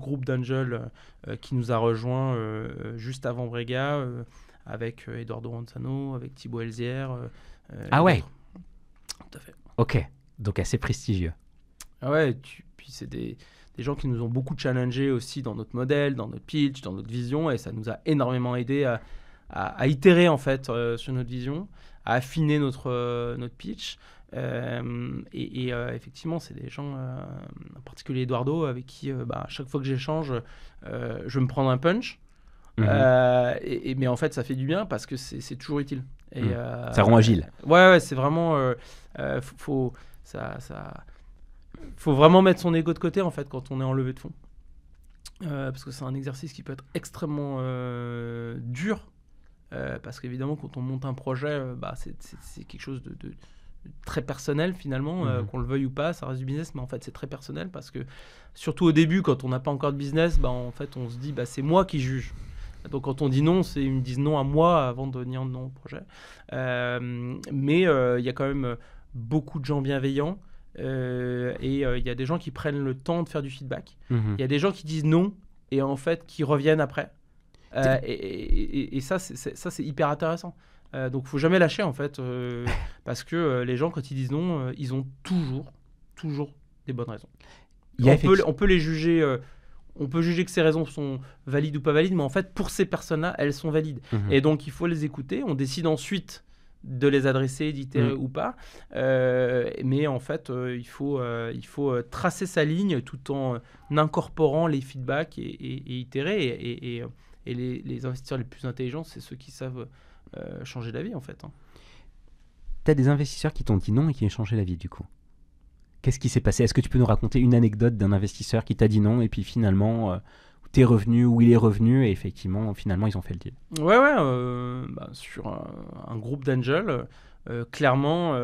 groupe d'angels qui nous a rejoint juste avant Brega, avec Eduardo Ronzano, avec Thibaut Elzière. Ah ouais. Tout à fait. Ok, donc assez prestigieux. Ah ouais, puis c'est des gens qui nous ont beaucoup challengé aussi dans notre modèle, dans notre pitch, dans notre vision, et ça nous a énormément aidé à itérer en fait sur notre vision, à affiner notre pitch. Effectivement, c'est des gens, en particulier Eduardo, avec qui à chaque fois que j'échange, je me prends un punch. Mais en fait, ça fait du bien parce que c'est toujours utile. Et, ça rend agile. Ouais, c'est vraiment... faut vraiment mettre son ego de côté en fait quand on est en levée de fonds. Parce que c'est un exercice qui peut être extrêmement dur. Parce qu'évidemment, quand on monte un projet, c'est quelque chose de très personnel finalement, qu'on le veuille ou pas, ça reste du business, mais en fait c'est très personnel parce que surtout au début, quand on n'a pas encore de business, en fait on se dit c'est moi qui juge. Donc quand on dit non, ils me disent non à moi avant de dire non au projet. Mais il y a quand même beaucoup de gens bienveillants et il y a des gens qui prennent le temps de faire du feedback. Il y a des gens qui disent non et en fait qui reviennent après. Et ça c'est hyper intéressant. Donc faut jamais lâcher en fait parce que les gens quand ils disent non, ils ont toujours des bonnes raisons. On peut les juger. On peut juger que ces raisons sont valides ou pas valides, mais en fait, pour ces personnes-là, elles sont valides. Et donc, il faut les écouter. On décide ensuite de les adresser, d'itérer ou pas. Mais en fait, il faut tracer sa ligne tout en incorporant les feedbacks et itérer. Et les investisseurs les plus intelligents, c'est ceux qui savent changer la vie, en fait. Tu as des investisseurs qui t'ont dit non et qui ont changé la vie, du coup. Qu'est-ce qui s'est passé ? Est-ce que tu peux nous raconter une anecdote d'un investisseur qui t'a dit non et puis finalement t'es revenu ou il est revenu et effectivement finalement ils ont fait le deal ? Ouais, sur un groupe d'angels, clairement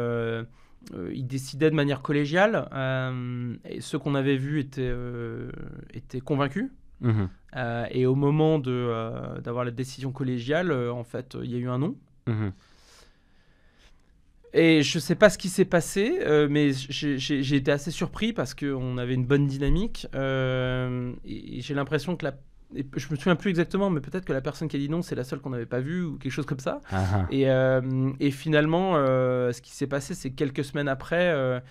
ils décidaient de manière collégiale et ceux qu'on avait vus étaient convaincus. Et au moment d'avoir la décision collégiale, en fait il y a eu un non. Et je sais pas ce qui s'est passé, mais j'ai été assez surpris parce qu'on avait une bonne dynamique. Et j'ai l'impression que et je me souviens plus exactement, mais peut-être que la personne qui a dit non, c'est la seule qu'on n'avait pas vue ou quelque chose comme ça. Et finalement, ce qui s'est passé, c'est que quelques semaines après,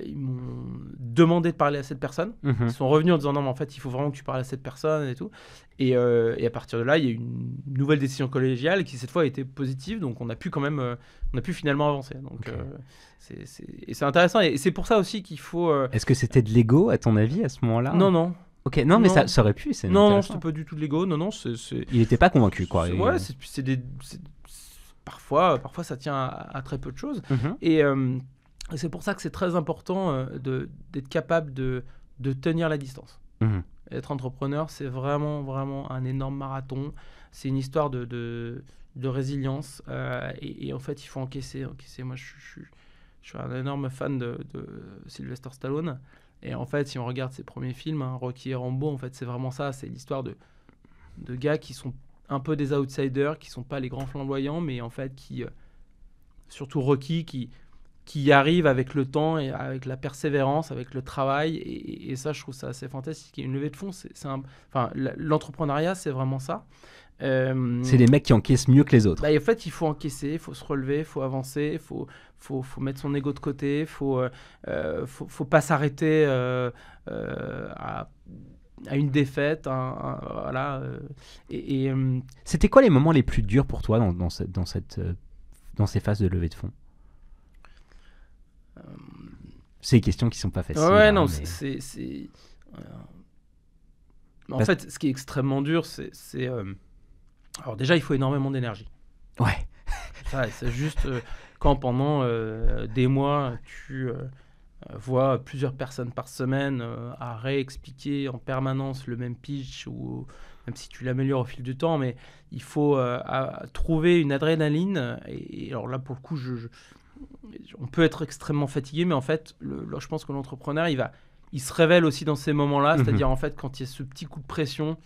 ils m'ont demandé de parler à cette personne. Ils sont revenus en disant non, mais en fait, il faut vraiment que tu parles à cette personne et tout. Et à partir de là, il y a eu une nouvelle décision collégiale qui cette fois a été positive, donc on a pu quand même, on a pu finalement avancer. Donc c'est intéressant et c'est pour ça aussi qu'il faut. Est-ce que c'était de l'ego à ton avis à ce moment-là ? Non. Ok, non, mais ça aurait pu. Non, c'était pas du tout de l'ego. Non, Il n'était pas convaincu, quoi. Ouais, parfois ça tient à très peu de choses. Et c'est pour ça que c'est très important d'être capable de tenir la distance. Être entrepreneur, c'est vraiment un énorme marathon. C'est une histoire de résilience. Et en fait, il faut encaisser. Moi, je suis un énorme fan de Sylvester Stallone. Et en fait, si on regarde ses premiers films, Rocky et Rambo, en fait, c'est vraiment ça. C'est l'histoire de gars qui sont un peu des outsiders, qui sont pas les grands flamboyants, mais en fait, surtout Rocky, qui y arrive avec le temps et avec la persévérance, avec le travail. Et ça, je trouve ça assez fantastique. Et une levée de fonds, l'entrepreneuriat, c'est vraiment ça. C'est les mecs qui encaissent mieux que les autres. En fait, il faut encaisser, il faut se relever, il faut avancer, il faut mettre son ego de côté, il faut pas s'arrêter à une défaite. Voilà. C'était quoi les moments les plus durs pour toi dans ces phases de levée de fonds ? C'est des questions qui sont pas faciles. Ouais, non, mais... En fait, ce qui est extrêmement dur, c'est alors déjà, il faut énormément d'énergie. Ouais. Ça, c'est juste quand pendant des mois, tu vois plusieurs personnes par semaine à réexpliquer en permanence le même pitch, ou même si tu l'améliores au fil du temps, mais il faut trouver une adrénaline. Et alors là, pour le coup, on peut être extrêmement fatigué, mais en fait, je pense que l'entrepreneur, il se révèle aussi dans ces moments-là, c'est-à-dire en fait, quand il y a ce petit coup de pression,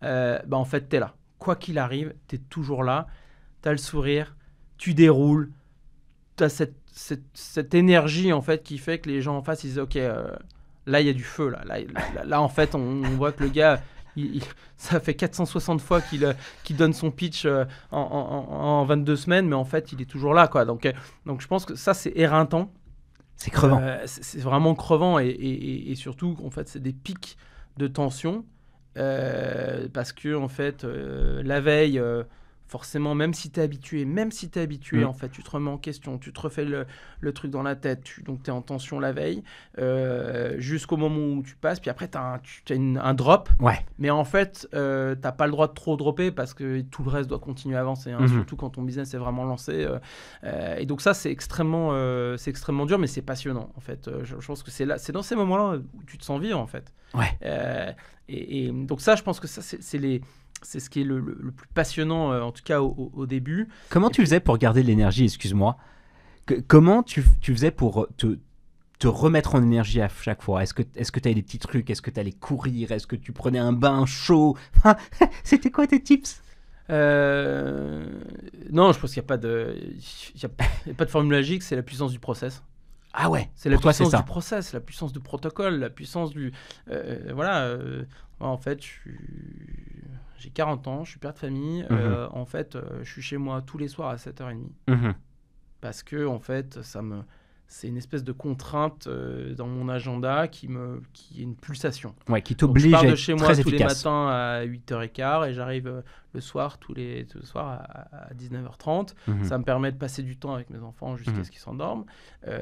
en fait, t'es là. Quoi qu'il arrive, tu es toujours là, tu as le sourire, tu déroules, tu as cette énergie en fait qui fait que les gens en face ils disent ok, là il y a du feu, là en fait on voit que le gars ça fait 460 fois qu'il donne son pitch en 22 semaines, mais en fait il est toujours là, quoi. Donc je pense que ça c'est éreintant. C'est crevant. C'est vraiment crevant et surtout en fait c'est des pics de tension. Parce que en fait la veille forcément même si t'es habitué en fait tu te remets en question, tu te refais le truc dans la tête, donc t'es en tension la veille jusqu'au moment où tu passes, puis après t'as un drop, mais en fait t'as pas le droit de trop dropper parce que tout le reste doit continuer à avancer, surtout quand ton business est vraiment lancé, et donc ça c'est extrêmement dur, mais c'est passionnant en fait. Je pense que c'est dans ces moments-là où tu te sens vivre en fait. Et donc ça, je pense que ça, c'est ce qui est le plus passionnant, en tout cas au début. Comment tu faisais pour garder de l'énergie, excuse-moi ? Comment tu faisais pour te remettre en énergie à chaque fois ? Est-ce que tu as des petits trucs ? Est-ce que tu allais courir ? Est-ce que tu prenais un bain chaud ? C'était quoi tes tips ? Non, je pense qu'il n'y a pas de formule magique, c'est la puissance du process. Ah ouais, c'est la puissance du process, la puissance du protocole, la puissance du... en fait, j'ai 40 ans, je suis père de famille. En fait, je suis chez moi tous les soirs à 7h30. Parce que, en fait, c'est une espèce de contrainte dans mon agenda qui est une pulsation. Ouais, qui t'oblige à être très efficace. Je pars de chez moi tous les matins à 8h15 et j'arrive le soir tous les soirs à 19h30. Ça me permet de passer du temps avec mes enfants jusqu'à ce qu'ils s'endorment.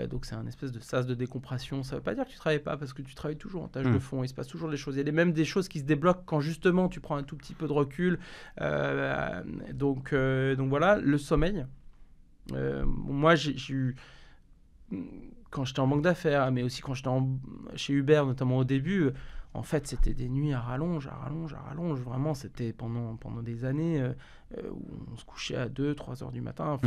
Donc c'est un espèce de sas de décompression. Ça ne veut pas dire que tu ne travailles pas, parce que tu travailles toujours en tâche de fond. Il se passe toujours des choses. Il y a même des choses qui se débloquent quand justement tu prends un tout petit peu de recul. Donc voilà, le sommeil. Moi j'ai eu... Quand j'étais en banque d'affaires, mais aussi quand j'étais chez Uber, notamment au début, en fait, c'était des nuits à rallonge. Vraiment, c'était pendant des années où on se couchait à 2-3 heures du matin.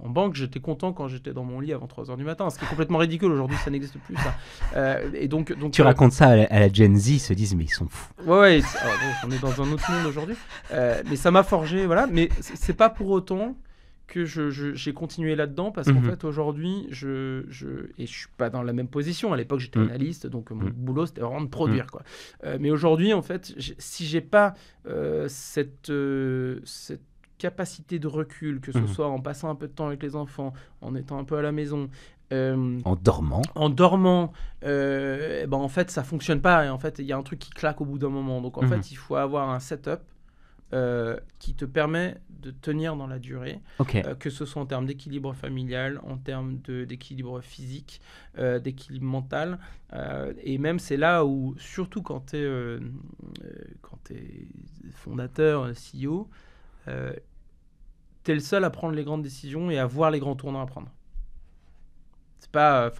En banque, j'étais content quand j'étais dans mon lit avant 3 heures du matin, ce qui est complètement ridicule. Aujourd'hui, ça n'existe plus, ça. Et donc, tu racontes ça à la Gen Z, ils se disent, mais ils sont fous. Ouais, on est dans un autre monde aujourd'hui. Mais ça m'a forgé, voilà. Mais c'est pas pour autant que j'ai continué là-dedans parce qu'en Mhm. fait, aujourd'hui, je suis pas dans la même position. À l'époque, j'étais Mhm. analyste, donc mon Mhm. boulot, c'était vraiment de produire, quoi. Mais aujourd'hui, en fait, si j'ai pas cette capacité de recul, que ce Mhm. soit en passant un peu de temps avec les enfants, en étant un peu à la maison, En dormant. en dormant, ben en fait, ça fonctionne pas. Et en fait, il y a un truc qui claque au bout d'un moment. Donc, en Mhm. fait, il faut avoir un setup qui te permet de tenir dans la durée, Ok. que ce soit en termes d'équilibre familial, en termes d'équilibre physique, d'équilibre mental. Et même, c'est là où, surtout quand tu es fondateur, CEO, tu es le seul à prendre les grandes décisions et à voir les grands tournants à prendre. C'est pas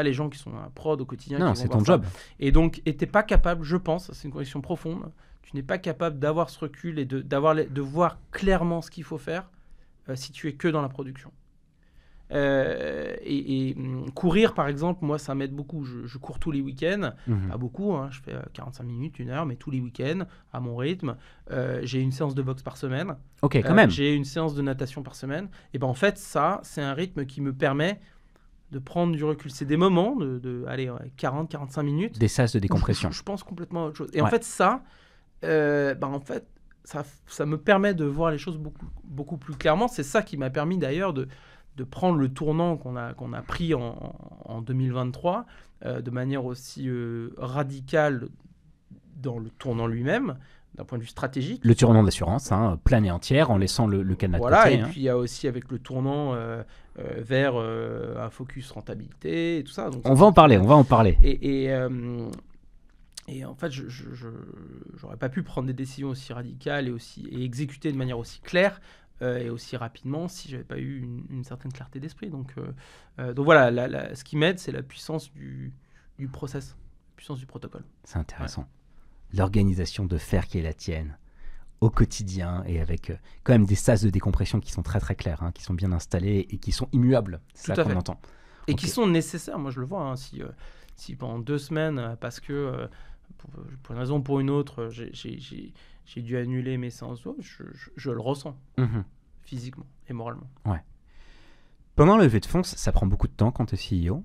les gens qui sont à prod au quotidien Non, qui vont c'est voir ton ça. job. Et donc, t'es pas capable, je pense, c'est une conviction profonde, tu n'es pas capable d'avoir ce recul et de voir clairement ce qu'il faut faire si tu es que dans la production. Courir, par exemple, moi, ça m'aide beaucoup. Je cours tous les week-ends, Mhm. pas beaucoup, hein, je fais 45 minutes, 1 heure, mais tous les week-ends, à mon rythme. J'ai une séance de boxe par semaine. Ok, quand même. J'ai une séance de natation par semaine. Et ben en fait, ça, c'est un rythme qui me permet de prendre du recul. C'est des moments de 40-45 minutes. Des sas de décompression. Je pense complètement à autre chose. Et Ouais. en fait, ça, ça me permet de voir les choses beaucoup plus clairement. C'est ça qui m'a permis d'ailleurs de prendre le tournant qu'on a pris en 2023 de manière aussi radicale dans le tournant lui-même, d'un point de vue stratégique. Le tournant d'assurance, hein, pleine et entière, en laissant le cadenas de Voilà, côté. et hein. puis il y a aussi avec le tournant vers un focus rentabilité et tout ça. Donc, On va en parler. Et en fait, j'aurais pas pu prendre des décisions aussi radicales et exécuter de manière aussi claire et aussi rapidement si j'avais pas eu une certaine clarté d'esprit. Donc voilà, ce qui m'aide, c'est la puissance du process, la puissance du protocole. C'est intéressant. L'organisation de fer qui est la tienne, au quotidien, et avec quand même des sas de décompression qui sont très très clairs, hein, qui sont bien installés et qui sont immuables. C'est Tout ça à qu'on fait. entend. Et Ok. qui sont nécessaires, moi je le vois, hein, si pendant 2 semaines, parce que pour une raison ou pour une autre, j'ai dû annuler mes séances, je le ressens Mhm. physiquement et moralement. Pendant la levée de fonds, ça prend beaucoup de temps quand tu es CEO.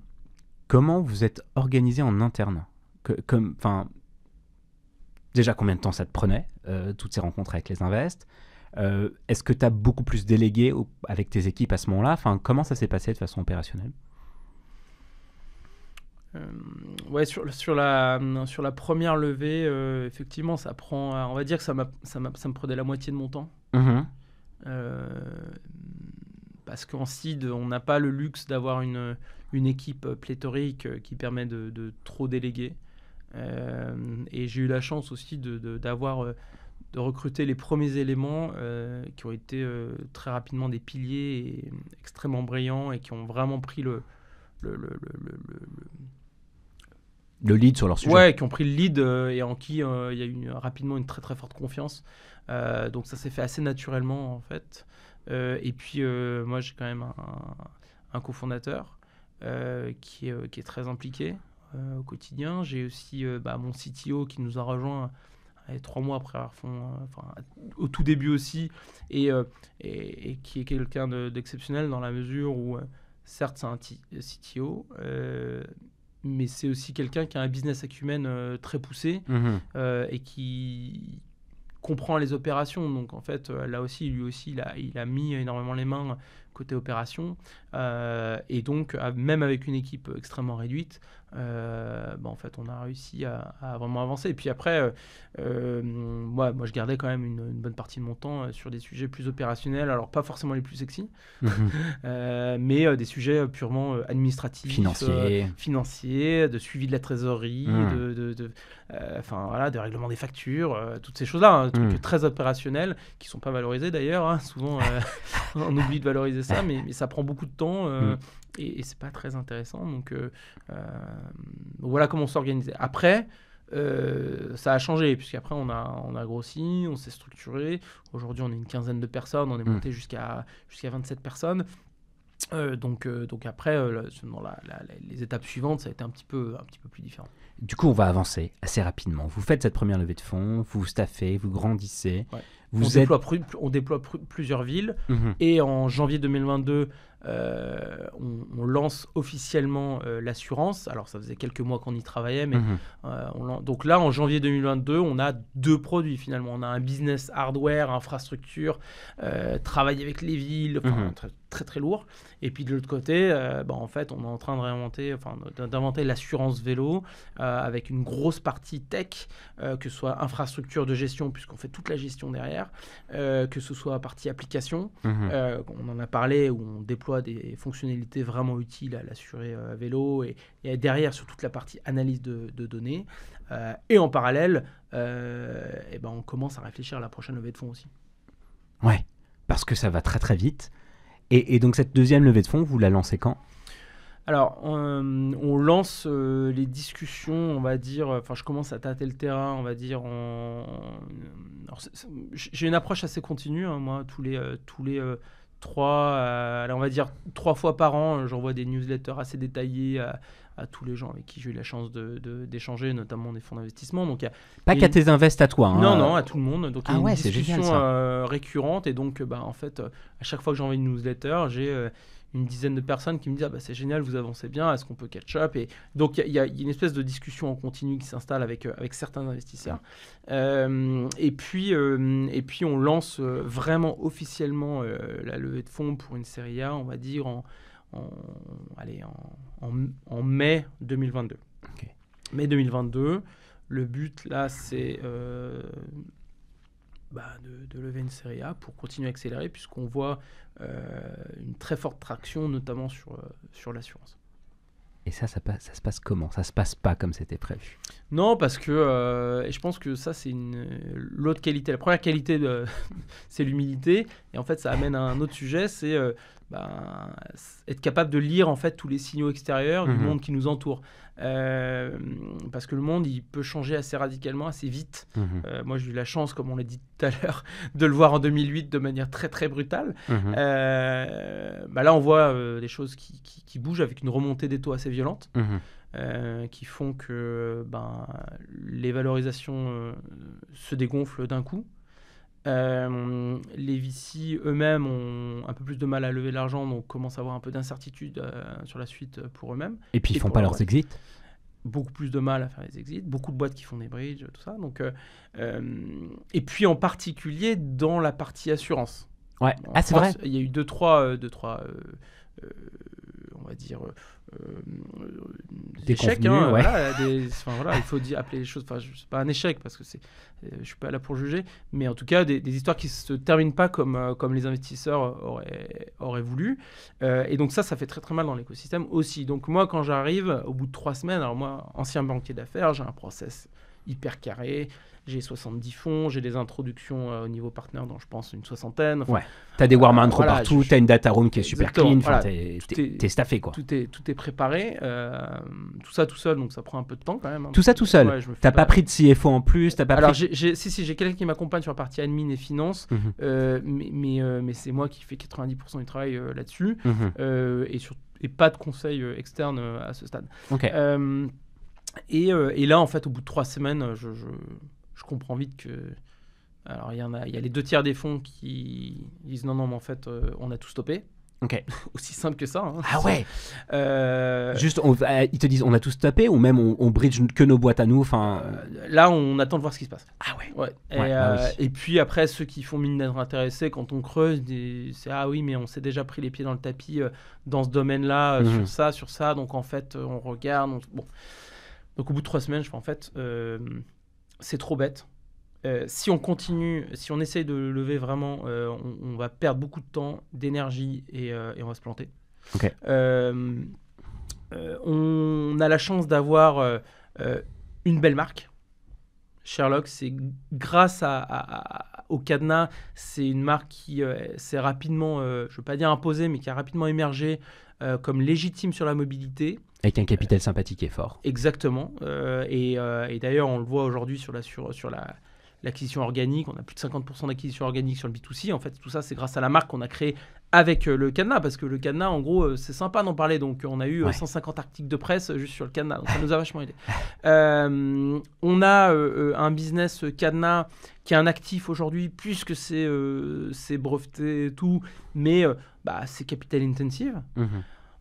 Comment vous êtes organisé en interne déjà, combien de temps ça te prenait, toutes ces rencontres avec les invests? Est-ce que tu as beaucoup plus délégué avec tes équipes à ce moment-là? Comment ça s'est passé de façon opérationnelle? Ouais, sur la première levée, effectivement, ça prend, on va dire que ça me prenait la moitié de mon temps. Mhm. Parce qu'en seed, on n'a pas le luxe d'avoir une équipe pléthorique qui permet de trop déléguer. Et j'ai eu la chance aussi de recruter les premiers éléments qui ont été très rapidement des piliers et extrêmement brillants et qui ont vraiment pris le lead sur leur sujet. Ouais, qui ont pris le lead et en qui il y a eu rapidement une très très forte confiance. Donc ça s'est fait assez naturellement en fait. Et puis moi j'ai quand même un cofondateur qui est très impliqué au quotidien. J'ai aussi mon CTO qui nous a rejoint 3 mois après avoir au tout début aussi, et qui est quelqu'un d'exceptionnel dans la mesure où certes c'est un CTO, mais c'est aussi quelqu'un qui a un business acumen très poussé Mhm. et qui comprend les opérations. Donc en fait, là aussi, lui aussi, il a mis énormément les mains côté opération. Et donc, même avec une équipe extrêmement réduite, en fait, on a réussi à vraiment avancer. Et puis après, moi, je gardais quand même une bonne partie de mon temps sur des sujets plus opérationnels. Alors, pas forcément les plus sexy, mais des sujets purement administratifs, financiers, de suivi de la trésorerie, de règlement des factures, toutes ces choses-là, hein, trucs très opérationnels qui sont pas valorisés d'ailleurs. Hein, souvent, on oublie de valoriser ça, mais ça prend beaucoup de temps et c'est pas très intéressant. Donc voilà comment on s'organisait. Après, ça a changé puisqu'après on a grossi, on s'est structuré. Aujourd'hui, on est une quinzaine de personnes, on est monté jusqu'à 27 personnes. Donc après, dans les étapes suivantes, ça a été un petit peu plus différent. Du coup, on va avancer assez rapidement. Vous faites cette première levée de fonds, vous vous staffez, vous grandissez, On déploie plusieurs villes. Mhm. Et en janvier 2022, on lance officiellement l'assurance. Alors, ça faisait quelques mois qu'on y travaillait, mais donc là, en janvier 2022, on a 2 produits finalement. On a un business hardware, infrastructure, travail avec les villes, très, très très lourd. Et puis de l'autre côté, en fait, on est en train d'inventer l'assurance vélo avec une grosse partie tech, que ce soit infrastructure de gestion, puisqu'on fait toute la gestion derrière, que ce soit partie application. On en a parlé, où on déploie des fonctionnalités vraiment utiles à l'assuré vélo et derrière sur toute la partie analyse de données. Et en parallèle, on commence à réfléchir à la prochaine levée de fonds aussi. Ouais, parce que ça va très très vite. Et donc cette deuxième levée de fonds, vous la lancez quand ? Alors, on lance les discussions, on va dire. Enfin, je commence à tâter le terrain, on va dire. J'ai une approche assez continue, hein, moi. Tous les 3 fois par an, j'envoie des newsletters assez détaillées à tous les gens avec qui j'ai eu la chance d'échanger, notamment des fonds d'investissement. Donc, pas qu'à tes invests à toi. Hein. Non, à tout le monde. Donc, il y a une discussion génial, récurrente. Et donc, en fait, à chaque fois que j'envoie une newsletter, j'ai une dizaine de personnes qui me disent c'est génial, vous avancez bien, est-ce qu'on peut catch up ? Et donc, il y a une espèce de discussion en continu qui s'installe avec certains investisseurs. Et puis, on lance vraiment officiellement la levée de fonds pour une série A, on va dire, en mai 2022. Okay. Mai 2022, le but là, c'est de lever une série A pour continuer à accélérer, puisqu'on voit une très forte traction, notamment sur l'assurance. Et ça se passe comment ? Ça se passe pas comme c'était prévu ? Non, parce que et je pense que ça, c'est l'autre qualité. La première qualité, c'est l'humilité. Et en fait, ça amène à un autre sujet, c'est être capable de lire en fait tous les signaux extérieurs du monde qui nous entoure. Parce que le monde, il peut changer assez radicalement, assez vite. Moi, j'ai eu la chance, comme on l'a dit tout à l'heure, de le voir en 2008 de manière très très brutale. Là, on voit des choses qui bougent avec une remontée des taux assez violente. Qui font que les valorisations se dégonflent d'un coup. Les VC eux-mêmes ont un peu plus de mal à lever l'argent, donc commencent à avoir un peu d'incertitude sur la suite pour eux-mêmes. Et puis ils font pas leurs exits. Beaucoup plus de mal à faire les exits, beaucoup de boîtes qui font des bridges, tout ça. Donc, et puis en particulier dans la partie assurance. Ouais. En c'est France, vrai. Il y a eu deux, trois on va dire des échecs, hein, ouais. Il faut appeler les choses, c'est pas un échec parce que je suis pas là pour juger, mais en tout cas des histoires qui se terminent pas comme les investisseurs auraient voulu, et donc ça fait très très mal dans l'écosystème aussi. Donc moi, quand j'arrive au bout de 3 semaines, alors moi, ancien banquier d'affaires, j'ai un process hyper carré. J'ai 70 fonds, j'ai des introductions au niveau partenaire dans, je pense, une 60aine. Ouais. T'as des warm intro partout, t'as une data room qui est super clean, t'es staffé, quoi. Tout est préparé, tout ça tout seul, donc ça prend un peu de temps quand même. Tout ça tout seul. Ouais, t'as pas pris de CFO en plus, t'as pas Alors pris... j'ai quelqu'un qui m'accompagne sur la partie admin et finance, mais c'est moi qui fais 90% du travail là-dessus, et pas de conseil externe à ce stade. Okay. Et là, en fait, au bout de 3 semaines, je comprends vite que... Alors, il y a les 2 tiers des fonds qui disent non, mais en fait, on a tout stoppé. Ok. Aussi simple que ça. Hein, ah ouais. Juste, ils te disent on a tout stoppé ou même on bridge que nos boîtes à nous. Là, on attend de voir ce qui se passe. Ah ouais. Ouais. Oui. Et puis après, ceux qui font mine d'être intéressés, quand on creuse, c'est ah oui, mais on s'est déjà pris les pieds dans le tapis dans ce domaine-là, sur ça. Donc en fait, on regarde. Bon. Donc au bout de 3 semaines, je fais en fait, c'est trop bête. Si on continue, si on essaye de lever vraiment, on va perdre beaucoup de temps, d'énergie et on va se planter. Okay. On a la chance d'avoir une belle marque. Sherlock, c'est grâce au cadenas, c'est une marque qui s'est rapidement, je ne veux pas dire imposée, mais qui a rapidement émergé comme légitime sur la mobilité. Avec un capital sympathique et fort. Exactement. Et d'ailleurs, on le voit aujourd'hui sur l'acquisition organique. On a plus de 50% d'acquisition organique sur le B2C. En fait, tout ça, c'est grâce à la marque qu'on a créé Avec le cadenas, parce que le cadenas, en gros, c'est sympa d'en parler. Donc, on a eu Ouais. 150 articles de presse juste sur le cadenas. Donc, ça nous a vachement aidé. On a un business cadenas qui est un actif aujourd'hui, puisque c'est breveté et tout, mais c'est capital intensive.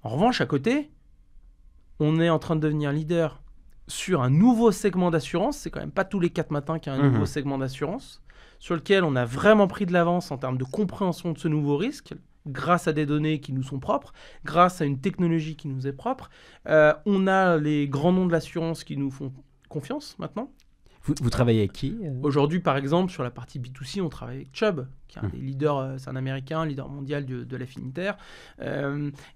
En revanche, à côté, on est en train de devenir leader sur un nouveau segment d'assurance. C'est quand même pas tous les 4 matins qu'il y a un nouveau segment d'assurance, sur lequel on a vraiment pris de l'avance en termes de compréhension de ce nouveau risque, grâce à des données qui nous sont propres, grâce à une technologie qui nous est propre. On a les grands noms de l'assurance qui nous font confiance maintenant. Vous travaillez avec qui Aujourd'hui, par exemple, sur la partie B2C, on travaille avec Chubb, qui est un des leaders, c'est un Américain, leader mondial de l'affinitaire.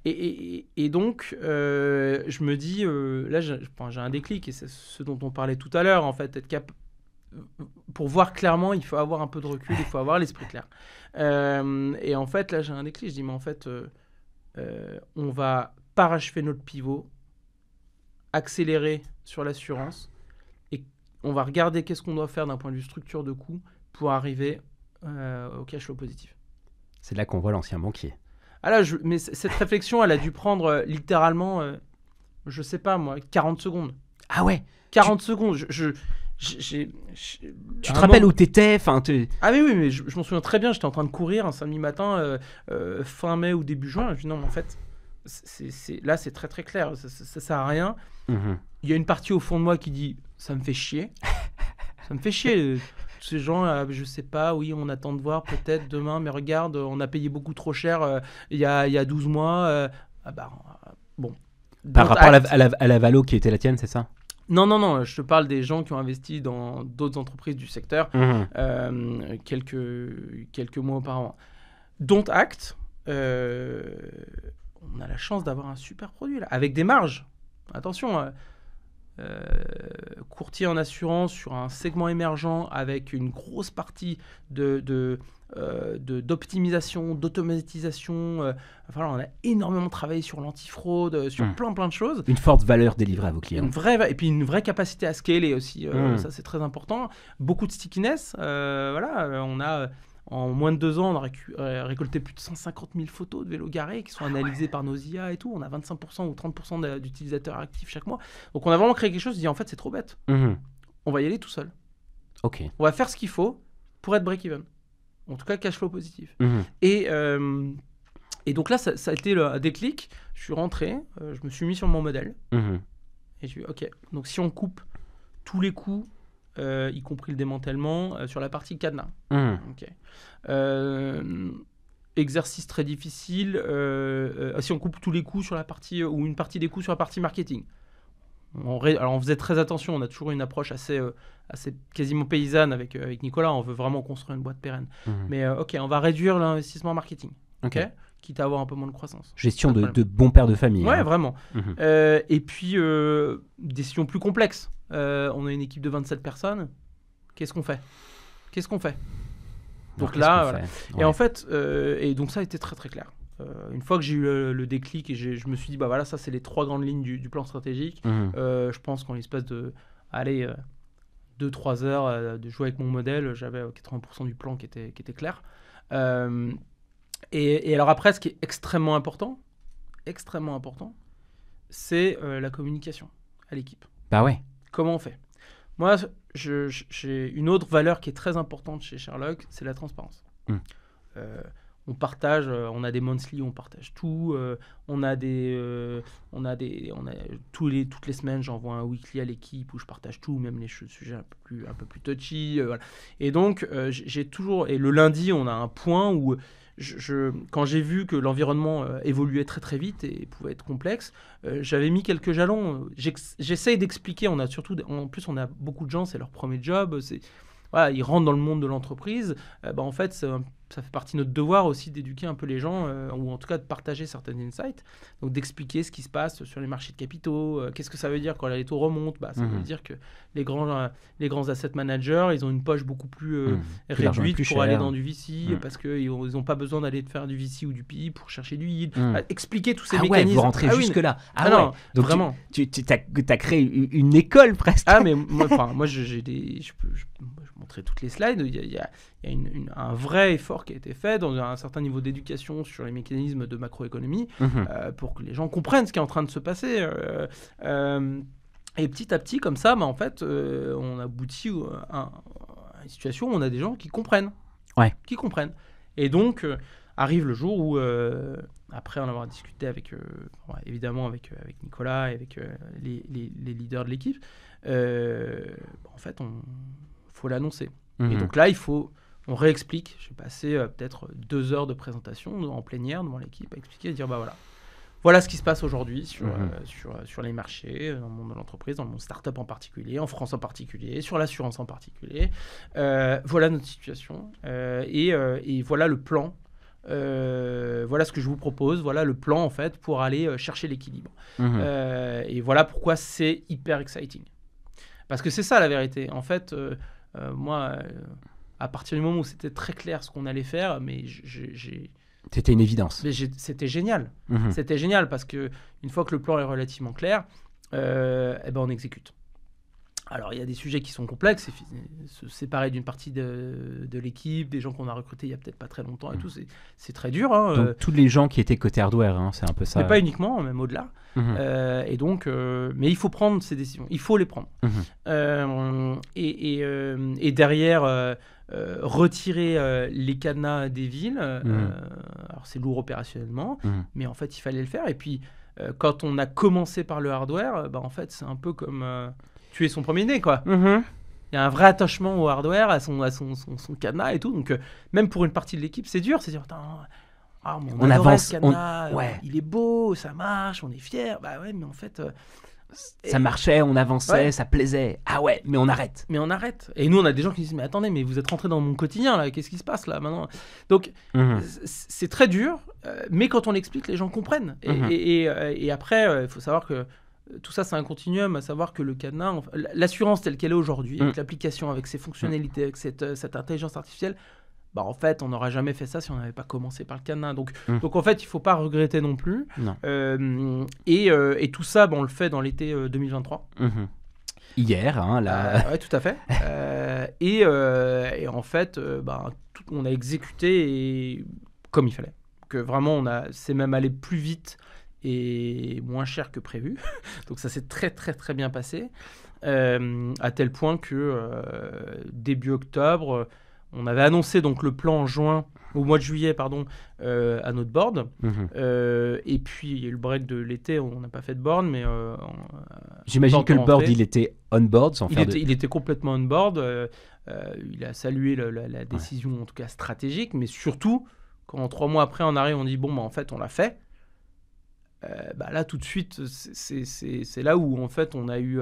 Et donc, je me dis, là, j'ai un déclic, et c'est ce dont on parlait tout à l'heure, en fait, pour voir clairement, il faut avoir un peu de recul, il faut avoir l'esprit clair. Et en fait, là, j'ai un déclic, je dis, mais en fait, on va parachever notre pivot, accélérer sur l'assurance, on va regarder qu'est-ce qu'on doit faire d'un point de vue structure de coût pour arriver au cash flow positif. C'est là qu'on voit l'ancien banquier. Ah là, mais cette réflexion, elle a dû prendre littéralement, je sais pas moi, 40 secondes. Ah ouais 40 secondes. Tu te rappelles où t'étais Ah oui, mais je m'en souviens très bien. J'étais en train de courir un samedi matin, fin mai ou début juin. Je dis non, mais en fait, là, c'est très très clair. Ça sert à rien. Il y a une partie au fond de moi qui dit ça me fait chier. Ça me fait chier. Tous ces gens, je sais pas, oui, on attend de voir peut-être demain, mais regarde, on a payé beaucoup trop cher il y a 12 mois. Bon. Par rapport à la Valo qui était la tienne, c'est ça ? Non, je te parle des gens qui ont investi dans d'autres entreprises du secteur quelques mois auparavant. Don't act. On a la chance d'avoir un super produit là, avec des marges. Attention, courtier en assurance sur un segment émergent avec une grosse partie d'optimisation, d'automatisation. On a énormément travaillé sur l'antifraude, sur plein de choses. Une forte valeur délivrée à vos clients. Et puis une vraie capacité à scaler aussi. Ça, c'est très important. Beaucoup de stickiness. On a... En moins de 2 ans, on a récolté plus de 150 000 photos de vélos garés qui sont analysées par nos IA et tout. On a 25% ou 30% d'utilisateurs actifs chaque mois. Donc, on a vraiment créé quelque chose. Je dis, en fait, c'est trop bête. On va y aller tout seul. Ok. On va faire ce qu'il faut pour être break-even. En tout cas, cash flow positif. Et donc là, ça a été un déclic. Je suis rentré, je me suis mis sur mon modèle. Et je me suis dit, OK, donc si on coupe tous les coûts, y compris le démantèlement, sur la partie cadenas. Okay. Exercice très difficile. Si on coupe tous les coûts sur la partie, ou une partie des coûts sur la partie marketing. Alors on faisait très attention, on a toujours une approche assez quasiment paysanne avec Nicolas, on veut vraiment construire une boîte pérenne. Mais OK, on va réduire l'investissement marketing. OK. Quitte à avoir un peu moins de croissance. Gestion de bon père de famille. Ouais, vraiment. Et puis, décision plus complexe. On a une équipe de 27 personnes. Qu'est-ce qu'on fait Donc là, voilà. Et en fait, et donc ça a été très très clair. Une fois que j'ai eu le déclic et je me suis dit, voilà, ça c'est les 3 grandes lignes du plan stratégique. Je pense qu'en l'espace de 2-3 heures de jouer avec mon modèle, j'avais 80% du plan qui était clair. Et alors après, ce qui est extrêmement important, c'est la communication à l'équipe. Bah ouais. Comment on fait ? Moi, j'ai une autre valeur qui est très importante chez Sherlock, c'est la transparence. On partage, on a des monthly, on partage tout. Toutes les semaines, j'envoie un weekly à l'équipe où je partage tout, même les sujets un peu plus touchy. Voilà. Et donc, j'ai toujours... Et le lundi, on a un point où... quand j'ai vu que l'environnement évoluait très très vite et pouvait être complexe, j'avais mis quelques jalons. J'essaye d'expliquer. En plus, on a beaucoup de gens, c'est leur premier job. Ils rentrent dans le monde de l'entreprise. En fait, ça fait partie de notre devoir aussi d'éduquer un peu les gens, ou en tout cas de partager certains insights. Donc d'expliquer ce qui se passe sur les marchés de capitaux. Qu'est-ce que ça veut dire quand les taux remontent ? Ça veut dire que les grands asset managers, ils ont une poche beaucoup plus réduite pour aller dans du VC, parce qu'ils n'ont pas besoin d'aller faire du VC ou du PI pour chercher du yield. Expliquer tous ces mécanismes. Ouais, vous rentrez jusque-là. Non, donc vraiment. Tu as créé une école presque. Ah, mais moi je peux montrer toutes les slides. Il il y a un vrai effort qui a été fait dans un certain niveau d'éducation sur les mécanismes de macroéconomie pour que les gens comprennent ce qui est en train de se passer. Et petit à petit, comme ça, en fait, on aboutit à une situation où on a des gens qui comprennent. Ouais. Qui comprennent. Et donc, arrive le jour où, après en avoir discuté avec, évidemment avec Nicolas et avec les leaders de l'équipe, en fait, faut l'annoncer. Et donc là, on réexplique. J'ai passé peut-être 2 heures de présentation en plénière devant l'équipe à expliquer, à dire voilà ce qui se passe aujourd'hui sur les marchés, dans le monde de l'entreprise, dans le monde start-up en particulier, en France en particulier, sur l'assurance en particulier. Voilà notre situation et voilà le plan. Voilà ce que je vous propose. Voilà le plan en fait pour aller chercher l'équilibre. Et voilà pourquoi c'est hyper exciting. Parce que c'est ça la vérité. En fait, moi, à partir du moment où c'était très clair ce qu'on allait faire, mais c'était une évidence. Mais c'était génial. C'était génial parce que une fois que le plan est relativement clair, on exécute. Alors, il y a des sujets qui sont complexes. Se séparer d'une partie de l'équipe, des gens qu'on a recrutés il y a peut-être pas très longtemps et tout, c'est très dur. Donc, tous les gens qui étaient côté hardware, c'est un peu ça. Mais pas uniquement, même au-delà. Et donc, mais il faut prendre ces décisions. Il faut les prendre. Et derrière, retirer les cadenas des villes, alors c'est lourd opérationnellement, mais en fait, il fallait le faire. Et puis, quand on a commencé par le hardware, en fait, c'est un peu comme tuer son premier-né, quoi. Il y a un vrai attachement au hardware, à son cadenas et tout. Donc, même pour une partie de l'équipe, c'est dur. C'est dire, on avance, cadenas, il est beau, ça marche, on est fiers. Bah ouais, mais en fait... ça marchait, on avançait, ça plaisait. Ah ouais, mais on arrête. Et nous, on a des gens qui disent, mais attendez, mais vous êtes rentrés dans mon quotidien, là. Qu'est-ce qui se passe, là, maintenant ? Donc, c'est très dur, mais quand on l'explique, les gens comprennent. Et après, il faut savoir que tout ça, c'est un continuum, à savoir que le cadenas, l'assurance telle qu'elle est aujourd'hui, avec l'application, avec ses fonctionnalités, avec cette intelligence artificielle, en fait, on n'aurait jamais fait ça si on n'avait pas commencé par le cadenas. Donc en fait, il ne faut pas regretter non plus. Et tout ça, on le fait dans l'été 2023. Hier, là. Oui, tout à fait. Et en fait, on a exécuté comme il fallait. Que vraiment, c'est même allé plus vite et moins cher que prévu. Donc ça s'est très très très bien passé, à tel point que début octobre, on avait annoncé donc le plan au mois de juillet à notre board. Et puis il y a eu le break de l'été, on n'a pas fait de board, mais j'imagine que le board il était on board il était complètement on board. Il a salué la décision en tout cas stratégique, mais surtout quand 3 mois après on arrive, on dit en fait on l'a fait. Là tout de suite c'est là où en fait on a eu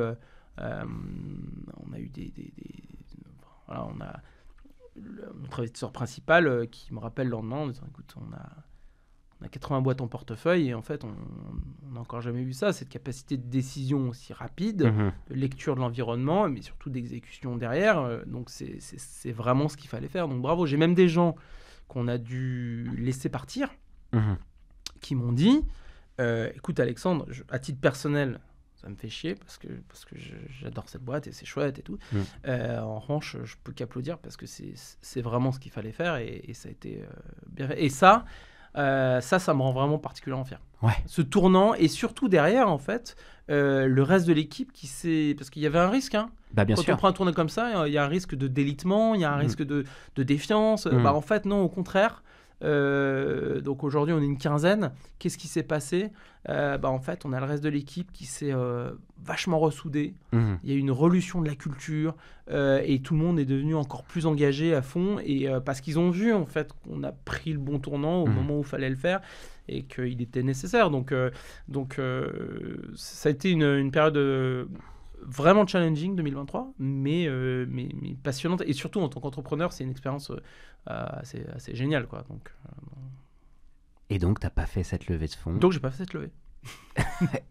notre investisseur principal qui me rappelle le lendemain en disant écoute, on a 80 boîtes en portefeuille et en fait on n'a encore jamais vu ça, cette capacité de décision aussi rapide, de lecture de l'environnement, mais surtout d'exécution derrière. Donc c'est vraiment ce qu'il fallait faire, donc bravo. J'ai même des gens qu'on a dû laisser partir qui m'ont dit écoute Alexandre, à titre personnel, ça me fait chier parce que j'adore cette boîte et c'est chouette et tout. En revanche, je peux qu'applaudir parce que c'est vraiment ce qu'il fallait faire et ça a été bien fait. Et ça me rend vraiment particulièrement fier. Ce tournant et surtout derrière, en fait, le reste de l'équipe parce qu'il y avait un risque. Bien Quand sûr. on prend un tournant comme ça, il y a un risque de délitement, il y a un risque de défiance. En fait, non, au contraire. Donc aujourd'hui on est une quinzaine. Qu'est-ce qui s'est passé ? En fait on a le reste de l'équipe qui s'est vachement ressoudé. Il y a eu une relution de la culture et tout le monde est devenu encore plus engagé à fond et parce qu'ils ont vu en fait qu'on a pris le bon tournant au moment où il fallait le faire et qu'il était nécessaire. Donc ça a été une période vraiment challenging 2023, mais passionnante. Et surtout, en tant qu'entrepreneur, c'est une expérience assez géniale, quoi. Et donc, tu n'as pas fait cette levée de fonds ? Donc, je n'ai pas fait cette levée.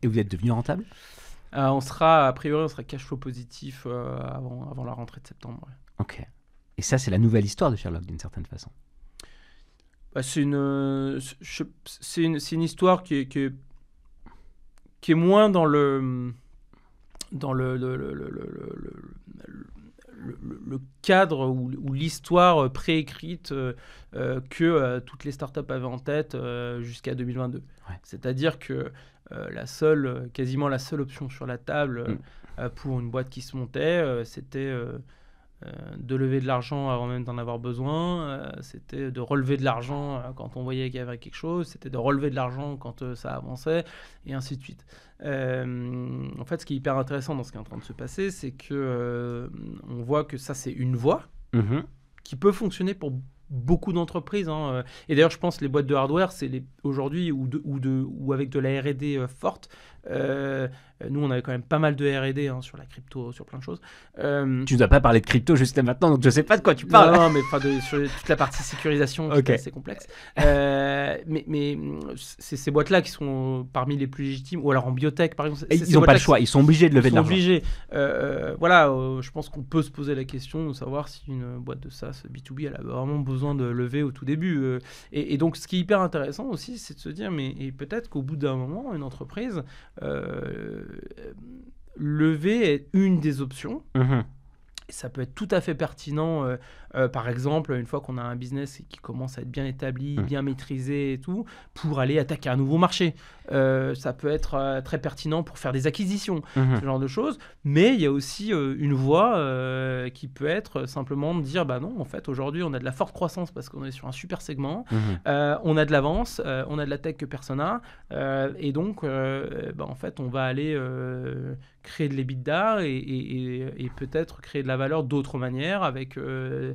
Et vous êtes devenu rentable ? A priori, on sera cash flow positif avant la rentrée de septembre. Ouais. Ok. Et ça, c'est la nouvelle histoire de Sherlock, d'une certaine façon. C'est une histoire qui est moins dans le le cadre ou l'histoire préécrite que toutes les startups avaient en tête jusqu'à 2022. Ouais. C'est-à-dire que quasiment la seule option sur la table pour une boîte qui se montait, c'était de lever de l'argent avant même d'en avoir besoin, c'était de relever de l'argent quand on voyait qu'il y avait quelque chose, c'était de relever de l'argent quand ça avançait, et ainsi de suite. En fait, ce qui est hyper intéressant dans ce qui est en train de se passer, c'est que on voit que ça, c'est une voie qui peut fonctionner pour beaucoup d'entreprises. Et d'ailleurs, je pense que les boîtes de hardware, c'est aujourd'hui, ou avec de la R&D forte. Nous, on avait quand même pas mal de R&D sur la crypto, sur plein de choses. Tu ne dois pas parler de crypto juste maintenant, donc je ne sais pas de quoi tu parles. Non, mais sur toute la partie sécurisation, qui est assez complexe. Mais c'est ces boîtes-là qui sont parmi les plus légitimes, ou alors en biotech, par exemple. Ils n'ont pas le choix, ils sont obligés de lever de l'argent. Ils sont obligés. Voilà, je pense qu'on peut se poser la question de savoir si une boîte de SaaS B2B, elle a vraiment besoin de lever au tout début. Et donc, ce qui est hyper intéressant aussi, c'est de se dire, et peut-être qu'au bout d'un moment, une entreprise, lever est une des options. Et ça peut être tout à fait pertinent, par exemple, une fois qu'on a un business qui commence à être bien établi, bien maîtrisé et tout, pour aller attaquer un nouveau marché. Ça peut être très pertinent pour faire des acquisitions, ce genre de choses. Mais il y a aussi une voie qui peut être simplement de dire, bah non, en fait, aujourd'hui, on a de la forte croissance parce qu'on est sur un super segment, on a de l'avance, on a de la tech que personne n'a, et donc, en fait, on va aller créer de l'EBITDA et peut-être créer de la valeur d'autres manières, avec que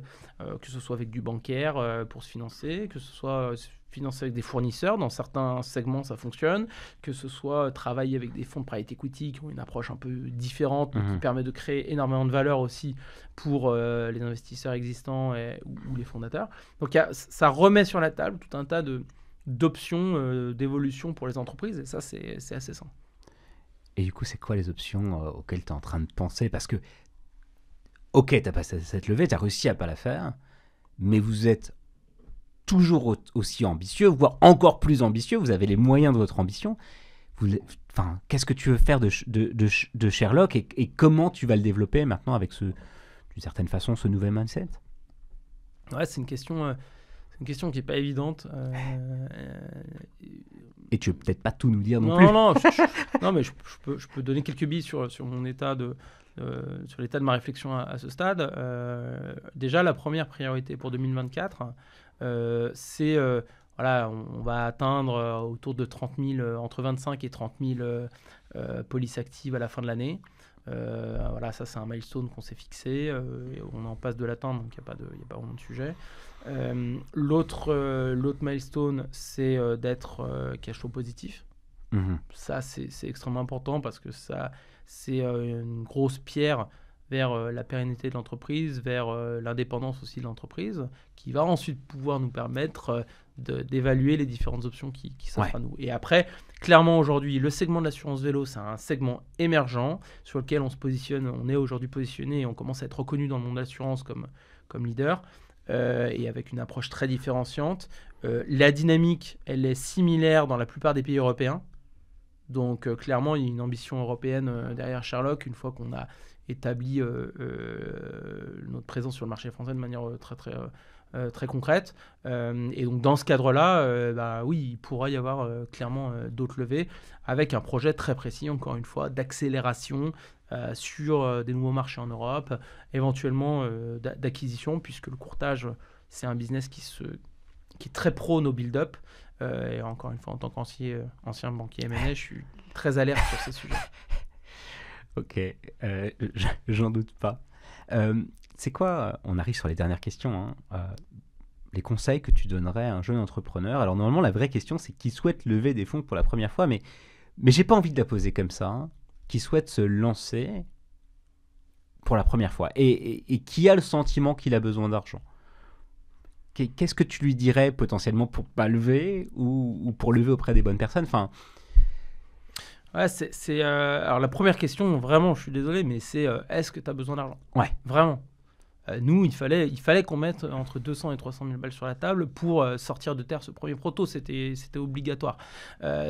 ce soit avec du bancaire pour se financer, que ce soit financer avec des fournisseurs, dans certains segments ça fonctionne, que ce soit travailler avec des fonds de private equity qui ont une approche un peu différente, mais qui permet de créer énormément de valeur aussi pour les investisseurs existants ou les fondateurs. Donc ça remet sur la table tout un tas d'options d'évolution pour les entreprises, et ça c'est assez sain. Et du coup, c'est quoi les options auxquelles tu es en train de penser? Parce que, ok, tu as passé cette levée, tu as réussi à pas la faire, mais vous êtes toujours aussi ambitieux, voire encore plus ambitieux, vous avez les moyens de votre ambition. Qu'est-ce que tu veux faire de Sherlock et comment tu vas le développer maintenant avec, d'une certaine façon, ce nouvel mindset? Ouais, c'est une question qui n'est pas évidente. Et tu veux peut-être pas tout nous dire non plus. Non, mais je peux donner quelques billes sur mon état sur l'état de ma réflexion à ce stade. Déjà, la première priorité pour 2024, c'est on va atteindre autour de 30 000, entre 25 et 30 000 polices actives à la fin de l'année. Ça c'est un milestone qu'on s'est fixé, et on en passe de l'atteindre, donc il n'y a pas vraiment de sujet. L'autre milestone, c'est d'être cash flow positif. Ça c'est extrêmement important parce que ça c'est une grosse pierre vers la pérennité de l'entreprise, vers l'indépendance aussi de l'entreprise, qui va ensuite pouvoir nous permettre d'évaluer les différentes options qui s'offrent à nous. Et après, clairement aujourd'hui, le segment de l'assurance vélo, c'est un segment émergent sur lequel on se positionne, on est aujourd'hui positionné et on commence à être reconnu dans le monde de l'assurance comme leader, et avec une approche très différenciante. La dynamique, elle est similaire dans la plupart des pays européens. Donc clairement, il y a une ambition européenne derrière Sherlock, une fois qu'on a établi notre présence sur le marché français de manière très concrète. Et donc dans ce cadre-là, oui, il pourra y avoir clairement d'autres levées, avec un projet très précis, encore une fois, d'accélération sur des nouveaux marchés en Europe, éventuellement d'acquisition, puisque le courtage, c'est un business qui est très prône au build-up. Et encore une fois, en tant qu'ancien banquier M&A, je suis très alerte sur ces sujets. Ok, j'en doute pas. C'est quoi, on arrive sur les dernières questions, les conseils que tu donnerais à un jeune entrepreneur? Alors normalement, la vraie question, c'est qui souhaite lever des fonds pour la première fois, mais j'ai pas envie de la poser comme ça, qui souhaite se lancer pour la première fois et qui a le sentiment qu'il a besoin d'argent. Qu'est-ce que tu lui dirais potentiellement pour pas lever ou pour lever auprès des bonnes personnes? Ouais, alors la première question, vraiment, je suis désolé, mais c'est est-ce que tu as besoin d'argent? Ouais. Vraiment. Nous, il fallait qu'on mette entre 200 et 300 000 balles sur la table pour sortir de terre ce premier proto. C'était obligatoire.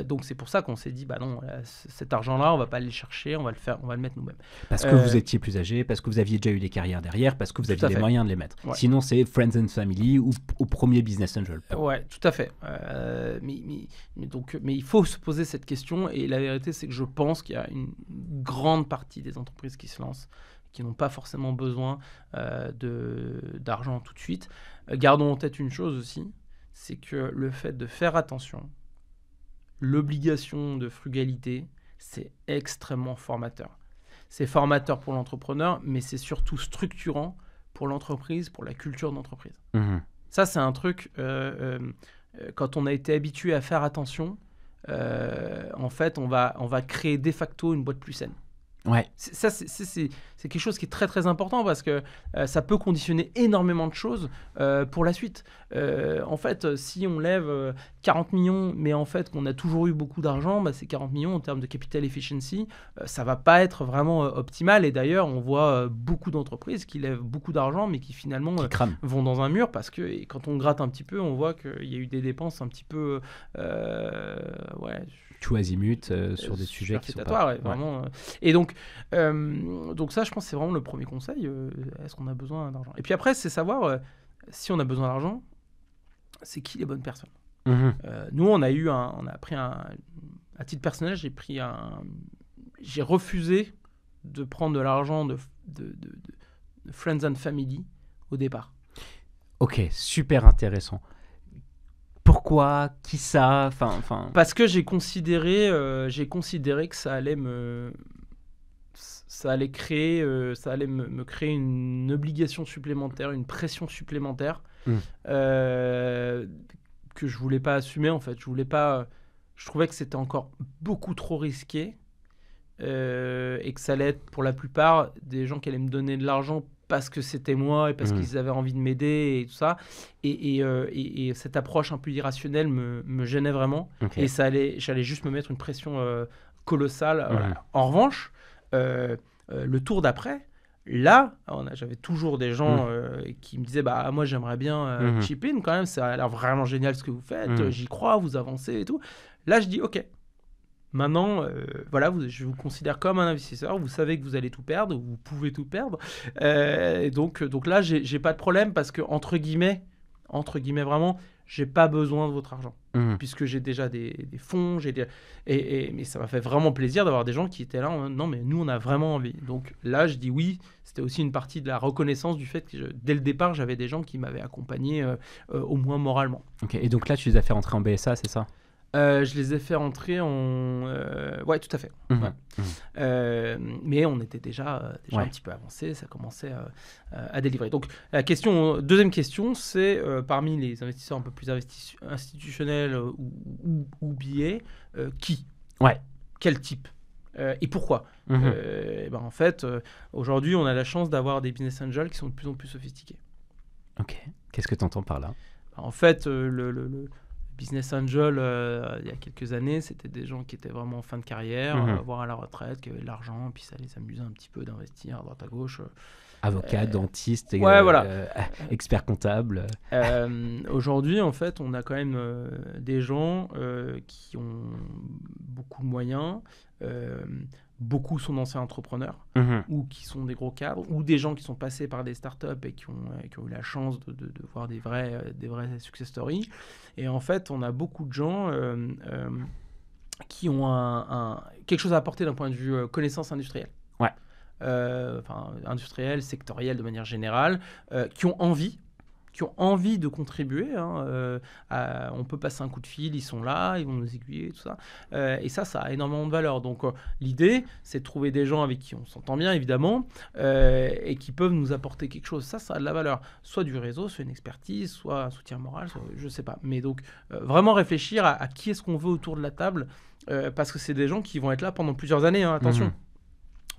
Donc, c'est pour ça qu'on s'est dit, bah non, cet argent-là, on va pas aller le chercher, on va le mettre nous-mêmes. Parce que vous étiez plus âgé, parce que vous aviez déjà eu des carrières derrière, parce que vous aviez les moyens de les mettre. Ouais. Sinon, c'est Friends and Family ou au premier Business Angel. Ouais, tout à fait. Mais il faut se poser cette question. Et la vérité, c'est que je pense qu'il y a une grande partie des entreprises qui se lancent qui n'ont pas forcément besoin d'argent tout de suite. Gardons en tête une chose aussi, c'est que le fait de faire attention, l'obligation de frugalité, c'est extrêmement formateur. C'est formateur pour l'entrepreneur, mais c'est surtout structurant pour l'entreprise, pour la culture d'entreprise. Mmh. Ça, c'est un truc, quand on a été habitué à faire attention, en fait, on va créer de facto une boîte plus saine. Ouais. C'est quelque chose qui est très très important parce que ça peut conditionner énormément de choses pour la suite. En fait, si on lève 40 millions, mais en fait qu'on a toujours eu beaucoup d'argent, bah, ces 40 millions en termes de capital efficiency, ça va pas être vraiment optimal. Et d'ailleurs, on voit beaucoup d'entreprises qui lèvent beaucoup d'argent, mais qui finalement vont dans un mur parce que quand on gratte un petit peu, on voit qu'il y a eu des dépenses un petit peu... tout azimut sur des sujets qui sont pas... vraiment. Et donc ça, je pense, c'est vraiment le premier conseil. Est-ce qu'on a besoin d'argent ? Et puis après, c'est savoir si on a besoin d'argent, c'est qui les bonnes personnes. Mmh. Nous, on a pris à titre personnel, j'ai refusé de prendre de l'argent de Friends and Family au départ. Ok, super intéressant. Pourquoi ? Qui ça ? Parce que j'ai considéré que ça allait me créer une obligation supplémentaire, une pression supplémentaire que je voulais pas assumer en fait. Je trouvais que c'était encore beaucoup trop risqué et que ça allait être pour la plupart des gens qui allaient me donner de l'argent parce que c'était moi et parce qu'ils avaient envie de m'aider et tout ça. Et cette approche un peu irrationnelle me gênait vraiment. Okay. Et j'allais juste me mettre une pression colossale. Voilà. En revanche, le tour d'après, là, j'avais toujours des gens qui me disaient bah, « moi, j'aimerais bien chip in quand même, ça a l'air vraiment génial ce que vous faites, j'y crois, vous avancez et tout. » Là, je dis « Ok. » Maintenant, je vous considère comme un investisseur. Vous savez que vous allez tout perdre, vous pouvez tout perdre. Et donc là, j'ai pas de problème parce que entre guillemets vraiment, j'ai pas besoin de votre argent puisque j'ai déjà des fonds. Mais ça m'a fait vraiment plaisir d'avoir des gens qui étaient là. Non, mais nous, on a vraiment envie. Donc là, je dis oui. C'était aussi une partie de la reconnaissance du fait que dès le départ, j'avais des gens qui m'avaient accompagné au moins moralement. Ok. Et donc là, tu les as fait rentrer en BSA, c'est ça ? Je les ai fait rentrer en... Ouais, tout à fait. Mais on était déjà un petit peu avancé, ça commençait à délivrer. Donc, deuxième question, c'est parmi les investisseurs un peu plus institutionnels ou billets, qui ? Quel type ? Et pourquoi ? En fait, aujourd'hui, on a la chance d'avoir des business angels qui sont de plus en plus sophistiqués. Ok. Qu'est-ce que tu entends par là ? En fait, le business angel, il y a quelques années, c'était des gens qui étaient vraiment en fin de carrière, voire à la retraite, qui avaient de l'argent, puis ça les amusait un petit peu d'investir à droite à gauche. Avocat, dentiste, expert comptable. Aujourd'hui, en fait, on a quand même des gens qui ont beaucoup de moyens. Beaucoup sont d'anciens entrepreneurs ou qui sont des gros cadres ou des gens qui sont passés par des startups et qui ont eu la chance de voir des vrais success stories. Et en fait, on a beaucoup de gens qui ont quelque chose à apporter d'un point de vue connaissance industrielle. Industrielle, sectorielle de manière générale, qui ont envie de contribuer. On peut passer un coup de fil, ils sont là, ils vont nous aiguiller, tout ça. Et ça a énormément de valeur. Donc, l'idée, c'est de trouver des gens avec qui on s'entend bien, évidemment, et qui peuvent nous apporter quelque chose. Ça a de la valeur. Soit du réseau, soit une expertise, soit un soutien moral, je ne sais pas. Mais donc, vraiment réflire à qui est-ce qu'on veut autour de la table, parce que c'est des gens qui vont être là pendant plusieurs années, attention.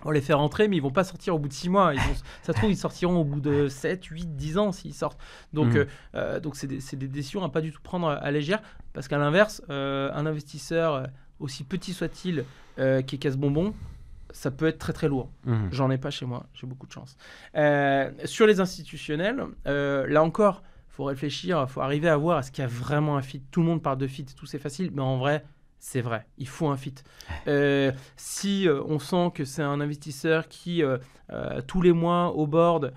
On les fait rentrer, mais ils ne vont pas sortir au bout de 6 mois. Ça se trouve, ils sortiront au bout de 7, 8, 10 ans s'ils sortent. Donc, c'est des décisions à ne pas du tout prendre à légère. Parce qu'à l'inverse, un investisseur, aussi petit soit-il, qui est casse-bonbon, ça peut être très très lourd. Mhm. J'en ai pas chez moi, j'ai beaucoup de chance. Sur les institutionnels, là encore, il faut réfléchir, il faut arriver à voir est-ce qu'il y a vraiment un fit. Tout le monde parle de fit, tout c'est facile, mais en vrai, c'est vrai, il faut un fit. Si on sent que c'est un investisseur qui, tous les mois, au board,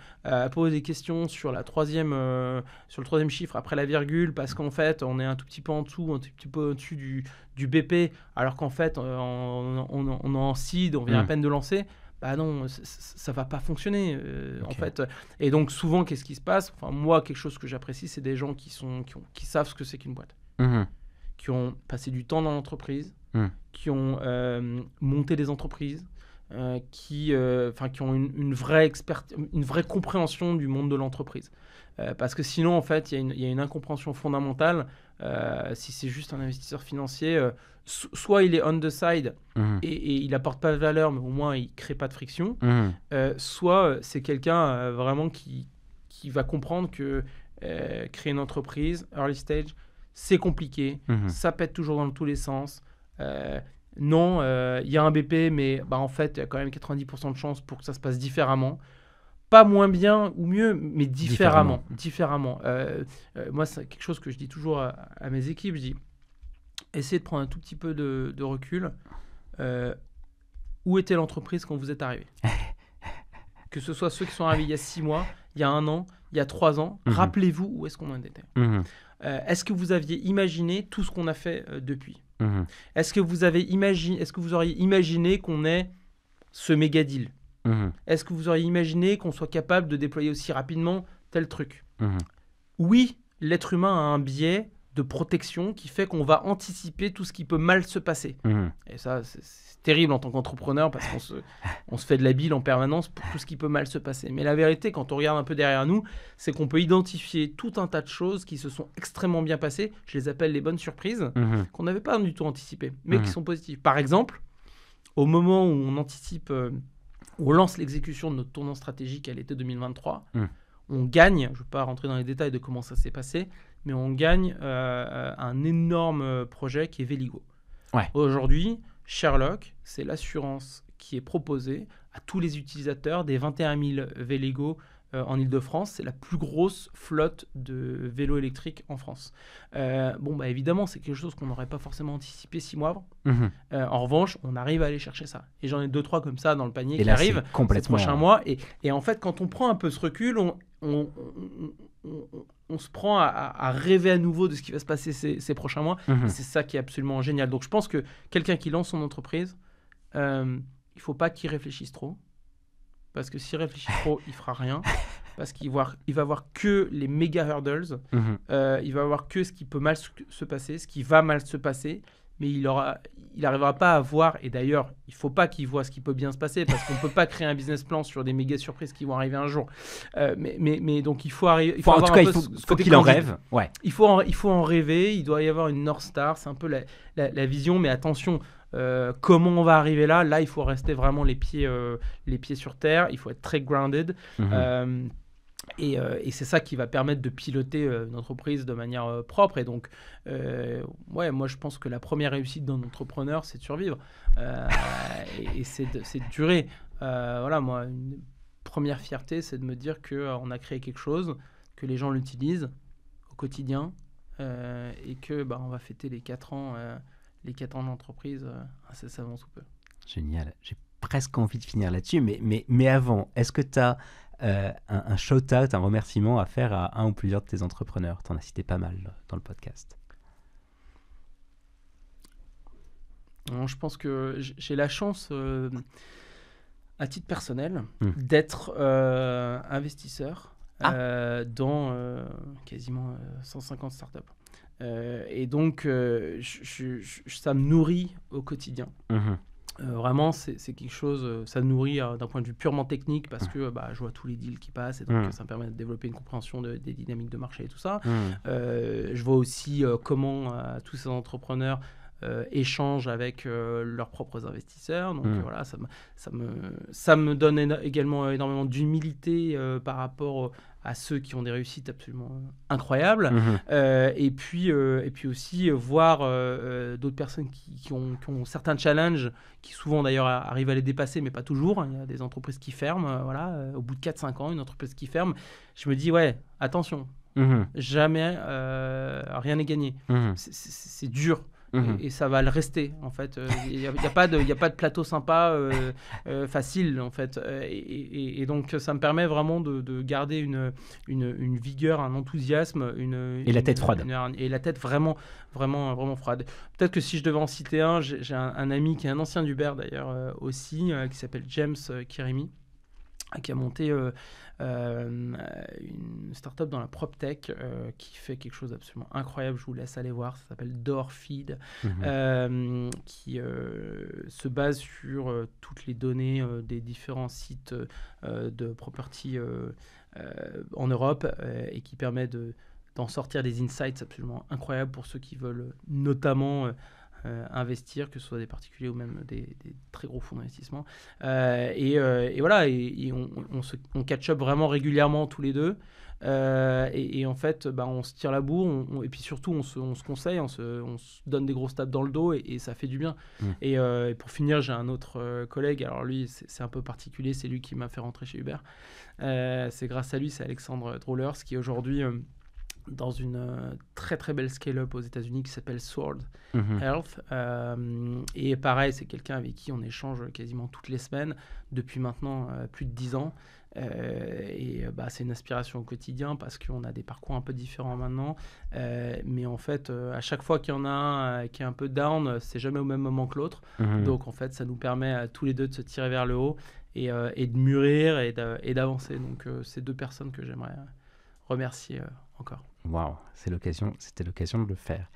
pose des questions sur le troisième chiffre après la virgule, parce qu'en fait, on est un tout petit peu en dessous, un tout petit peu au-dessus du BP, alors qu'en fait, on est en seed, on vient à peine de lancer. Bah non, ça va pas fonctionner en fait. Et donc souvent, qu'est-ce qui se passe ? Enfin, moi, quelque chose que j'apprécie, c'est des gens qui savent ce que c'est qu'une boîte. Mhm. Qui ont passé du temps dans l'entreprise, qui ont monté des entreprises, qui ont une vraie compréhension du monde de l'entreprise. Parce que sinon, en fait, il y a une incompréhension fondamentale. Si c'est juste un investisseur financier, soit il est on the side et il apporte pas de valeur, mais au moins il crée pas de friction. Soit c'est quelqu'un vraiment qui va comprendre que créer une entreprise, early stage, c'est compliqué, ça pète toujours dans tous les sens. Non, il y a un BP, mais en fait, il y a quand même 90% de chances pour que ça se passe différemment. Pas moins bien ou mieux, mais différemment. Moi, c'est quelque chose que je dis toujours à mes équipes. Je dis, essayez de prendre un tout petit peu de recul. Où était l'entreprise quand vous êtes arrivé ? Que ce soit ceux qui sont arrivés il y a 6 mois, il y a 1 an, il y a 3 ans, rappelez-vous où est-ce qu'on en était. Est-ce que vous aviez imaginé tout ce qu'on a fait depuis ? Est-ce que vous auriez imaginé qu'on ait ce méga deal ? Est-ce que vous auriez imaginé qu'on soit capable de déployer aussi rapidement tel truc ? Oui, l'être humain a un biais de protection qui fait qu'on va anticiper tout ce qui peut mal se passer. Et ça, c'est terrible en tant qu'entrepreneur parce qu'on se fait de la bile en permanence pour tout ce qui peut mal se passer. Mais la vérité, quand on regarde un peu derrière nous, c'est qu'on peut identifier tout un tas de choses qui se sont extrêmement bien passées. Je les appelle les bonnes surprises, qu'on n'avait pas du tout anticipées, mais qui sont positives. Par exemple, au moment où on anticipe, où on lance l'exécution de notre tournant stratégique à l'été 2023, on gagne, je ne vais pas rentrer dans les détails de comment ça s'est passé, mais on gagne un énorme projet qui est Véligo. Ouais. Aujourd'hui, Sherlock, c'est l'assurance qui est proposée à tous les utilisateurs des 21 000 Véligo en Ile-de-France. C'est la plus grosse flotte de vélos électriques en France. Évidemment, c'est quelque chose qu'on n'aurait pas forcément anticipé 6 mois avant. En revanche, on arrive à aller chercher ça. Et j'en ai 2-3 comme ça dans le panier qui arrivent ces prochains mois. Et en fait, quand on prend un peu ce recul, on se prend à rêver à nouveau de ce qui va se passer ces prochains mois. Et c'est ça qui est absolument génial. Donc, je pense que quelqu'un qui lance son entreprise, il ne faut pas qu'il réfléchisse trop. Parce que s'il réfléchit trop, il ne fera rien. Parce qu'il va voir que les méga hurdles. Il va voir que ce qui peut mal se passer, ce qui va mal se passer. Mais il n'arrivera pas à voir, et d'ailleurs, il ne faut pas qu'il voit ce qui peut bien se passer, parce qu'on ne peut pas créer un business plan sur des méga surprises qui vont arriver un jour. Mais donc, il faut arriver. En tout cas, il faut qu'il en rêve. Ouais. Il faut en rêver, il doit y avoir une North Star, c'est un peu la vision, mais attention, comment on va arriver là ? Là, il faut rester vraiment les pieds sur terre, il faut être très grounded. Et c'est ça qui va permettre de piloter une entreprise de manière propre. Et donc, moi, je pense que la première réussite d'un entrepreneur, c'est de survivre. Et c'est de durer. Moi, une première fierté, c'est de me dire qu'on a créé quelque chose, que les gens l'utilisent au quotidien et que on va fêter les 4 ans d'entreprise incessamment sous peu. Génial. J'ai presque envie de finir là-dessus. Mais avant, est-ce que tu as un shout-out, un remerciement à faire à un ou plusieurs de tes entrepreneurs ? Tu en as cité pas mal dans le podcast. Alors, je pense que j'ai la chance, à titre personnel, d'être investisseur dans quasiment 150 startups. Et donc, ça me nourrit au quotidien. Vraiment, c'est quelque chose, ça nourrit d'un point de vue purement technique parce que je vois tous les deals qui passent et donc ça me permet de développer une compréhension des dynamiques de marché et tout ça. Je vois aussi comment tous ces entrepreneurs échangent avec leurs propres investisseurs. Donc voilà, ça me donne également énormément d'humilité par rapport à ceux qui ont des réussites absolument incroyables. Et puis aussi voir d'autres personnes qui ont certains challenges, qui souvent d'ailleurs arrivent à les dépasser, mais pas toujours. Il y a des entreprises qui ferment, au bout de 4-5 ans, une entreprise qui ferme. Je me dis, ouais, attention, jamais rien n'est gagné. C'est dur. Et ça va le rester, en fait. Il n'y a pas de plateau sympa, facile, en fait. Et donc, ça me permet vraiment de garder une vigueur, un enthousiasme. Et la tête froide. Et la tête vraiment froide. Peut-être que si je devais en citer un, j'ai un ami qui est un ancien d'Uber, d'ailleurs, aussi, qui s'appelle James Kirimi, qui a monté une startup dans la PropTech qui fait quelque chose d'absolument incroyable. Je vous laisse aller voir. Ça s'appelle Doorfeed, qui se base sur toutes les données des différents sites de property en Europe et qui permet d'en sortir des insights absolument incroyables pour ceux qui veulent notamment investir, que ce soit des particuliers ou même des très gros fonds d'investissement. Et voilà, on catch up vraiment régulièrement tous les deux. Et en fait, on se tire la bourre, et puis surtout, on se conseille, on se donne des grosses tapes dans le dos, et ça fait du bien. Et pour finir, j'ai un autre collègue, alors lui, c'est un peu particulier, c'est lui qui m'a fait rentrer chez Uber. C'est grâce à lui, c'est Alexandre Drollers, qui aujourd'hui dans une très très belle scale-up aux États-Unis qui s'appelle Sword Health. Et pareil, c'est quelqu'un avec qui on échange quasiment toutes les semaines depuis maintenant plus de 10 ans. C'est une inspiration au quotidien parce qu'on a des parcours un peu différents maintenant. Mais en fait, à chaque fois qu'il y en a un qui est un peu down, c'est jamais au même moment que l'autre. Donc en fait, ça nous permet tous les deux de se tirer vers le haut et de mûrir et d'avancer. Donc c'est deux personnes que j'aimerais remercier encore. Waouh, c'était l'occasion de le faire.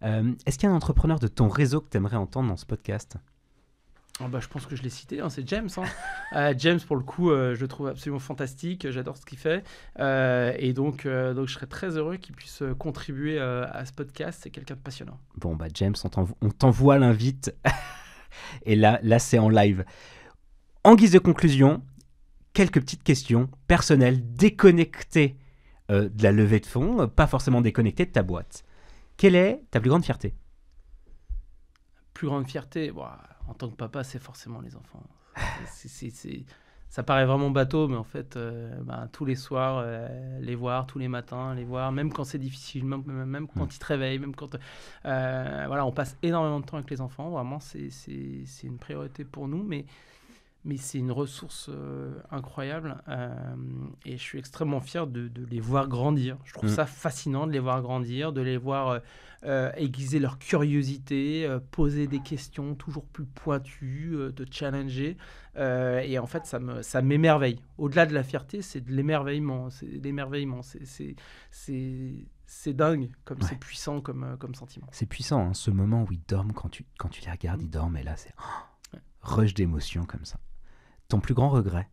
Est-ce qu'il y a un entrepreneur de ton réseau que tu aimerais entendre dans ce podcast ? Je pense que je l'ai cité, c'est James. James, pour le coup, je le trouve absolument fantastique, j'adore ce qu'il fait. Et donc, je serais très heureux qu'il puisse contribuer à ce podcast, c'est quelqu'un de passionnant. Bon, James, on t'envoie l'invite. Et là, c'est en live. En guise de conclusion, quelques petites questions personnelles, déconnectées de la levée de fonds, pas forcément déconnectée de ta boîte. Quelle est ta plus grande fierté ? Plus grande fierté, en tant que papa, c'est forcément les enfants. Ça paraît vraiment bateau, mais en fait, tous les soirs, les voir, tous les matins, les voir, même quand c'est difficile, même quand ils te réveillent, même quand... on passe énormément de temps avec les enfants. Vraiment, c'est une priorité pour nous, mais c'est une ressource incroyable et je suis extrêmement fier de les voir grandir. Je trouve ça fascinant de les voir grandir, de les voir aiguiser leur curiosité, poser des questions toujours plus pointues, de challenger. Et en fait, ça m'émerveille. Au-delà de la fierté, c'est de l'émerveillement. C'est dingue, comme c'est puissant comme sentiment. C'est puissant, ce moment où ils dorment, quand tu les regardes, ils dorment, et là, c'est rush d'émotions comme ça. Ton plus grand regret ?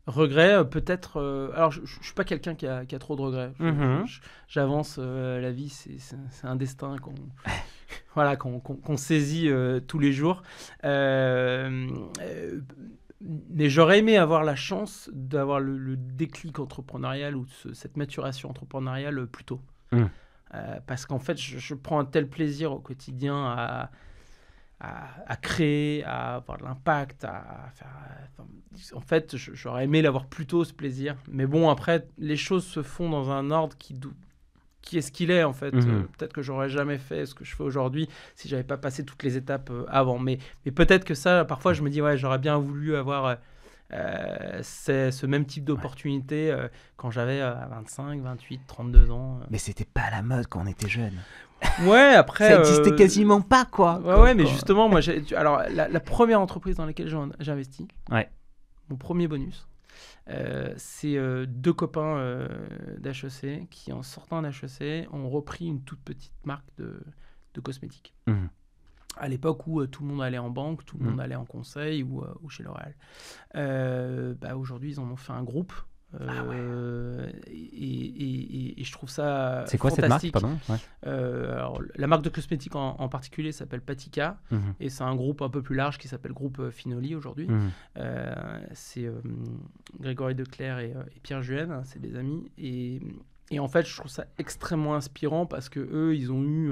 Regret, peut-être... alors, je ne suis pas quelqu'un qui a trop de regrets. J'avance, la vie, c'est un destin qu'on saisit tous les jours. Mais j'aurais aimé avoir la chance d'avoir le déclic entrepreneurial ou cette maturation entrepreneuriale plus tôt. Parce qu'en fait, je prends un tel plaisir au quotidien à créer, à avoir de l'impact, en fait, j'aurais aimé l'avoir plus tôt, ce plaisir. Mais bon, après, les choses se font dans un ordre qui est ce qu'il est, en fait. Peut-être que j'aurais jamais fait ce que je fais aujourd'hui si j'avais pas passé toutes les étapes avant. Mais peut-être que ça, parfois, je me dis, j'aurais bien voulu avoir ce même type d'opportunité quand j'avais 25, 28, 32 ans. Mais c'était pas à la mode quand on était jeune. Ouais, après... Ça existait quasiment pas, quoi. Ouais, mais justement, moi, alors, la première entreprise dans laquelle j'ai investi, mon premier bonus, c'est deux copains d'HEC qui, en sortant d'HEC, ont repris une toute petite marque de cosmétiques. À l'époque où tout le monde allait en banque, tout le monde allait en conseil ou chez L'Oréal. Aujourd'hui, ils en ont fait un groupe Et je trouve ça C'est quoi cette marque, fantastique. pardon? Ouais. Alors, la marque de cosmétiques en particulier s'appelle Patika, Mhm. et c'est un groupe un peu plus large qui s'appelle Groupe Finoli aujourd'hui. Mhm. C'est Grégory Declercq et Pierre Juhen, hein, c'est des amis. Et en fait, je trouve ça extrêmement inspirant parce que eux, ils ont eu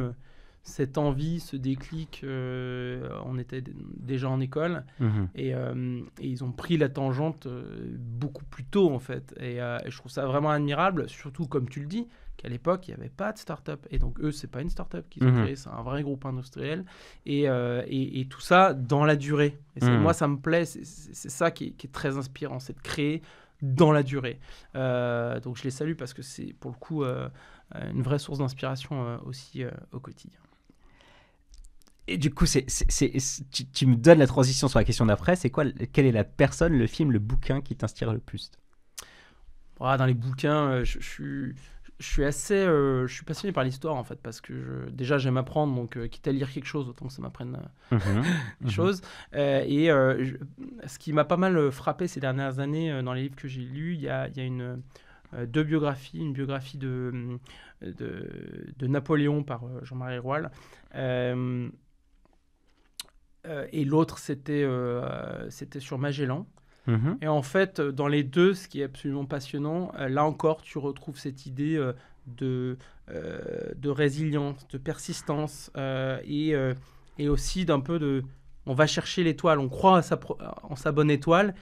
cette envie, ce déclic. On était déjà en école Mhm. et ils ont pris la tangente beaucoup plus tôt en fait. Et je trouve ça vraiment admirable, surtout comme tu le dis, qu'à l'époque, il n'y avait pas de start-up. Et donc, eux, c'est pas une start-up qu'ils ont Mhm. créé, c'est un vrai groupe industriel. Et tout ça dans la durée. Et moi, ça me plaît, c'est ça qui est très inspirant, c'est de créer dans la durée. Donc, je les salue parce que c'est, pour le coup, une vraie source d'inspiration aussi au quotidien. Et du coup, tu me donnes la transition sur la question d'après. Quelle est la personne, le film, le bouquin qui t'inspire le plus? Dans les bouquins, je suis passionné par l'histoire en fait, parce que déjà j'aime apprendre, donc quitte à lire quelque chose, autant que ça m'apprenne des choses. Ce qui m'a pas mal frappé ces dernières années dans les livres que j'ai lus, il y a deux biographies, une biographie de Napoléon par Jean-Marie Roal, et l'autre c'était sur Magellan. Mhm. Et en fait, dans les deux, ce qui est absolument passionnant, là encore, tu retrouves cette idée de résilience, de persistance, et aussi d'un peu de... On va chercher l'étoile, on croit en sa bonne étoile,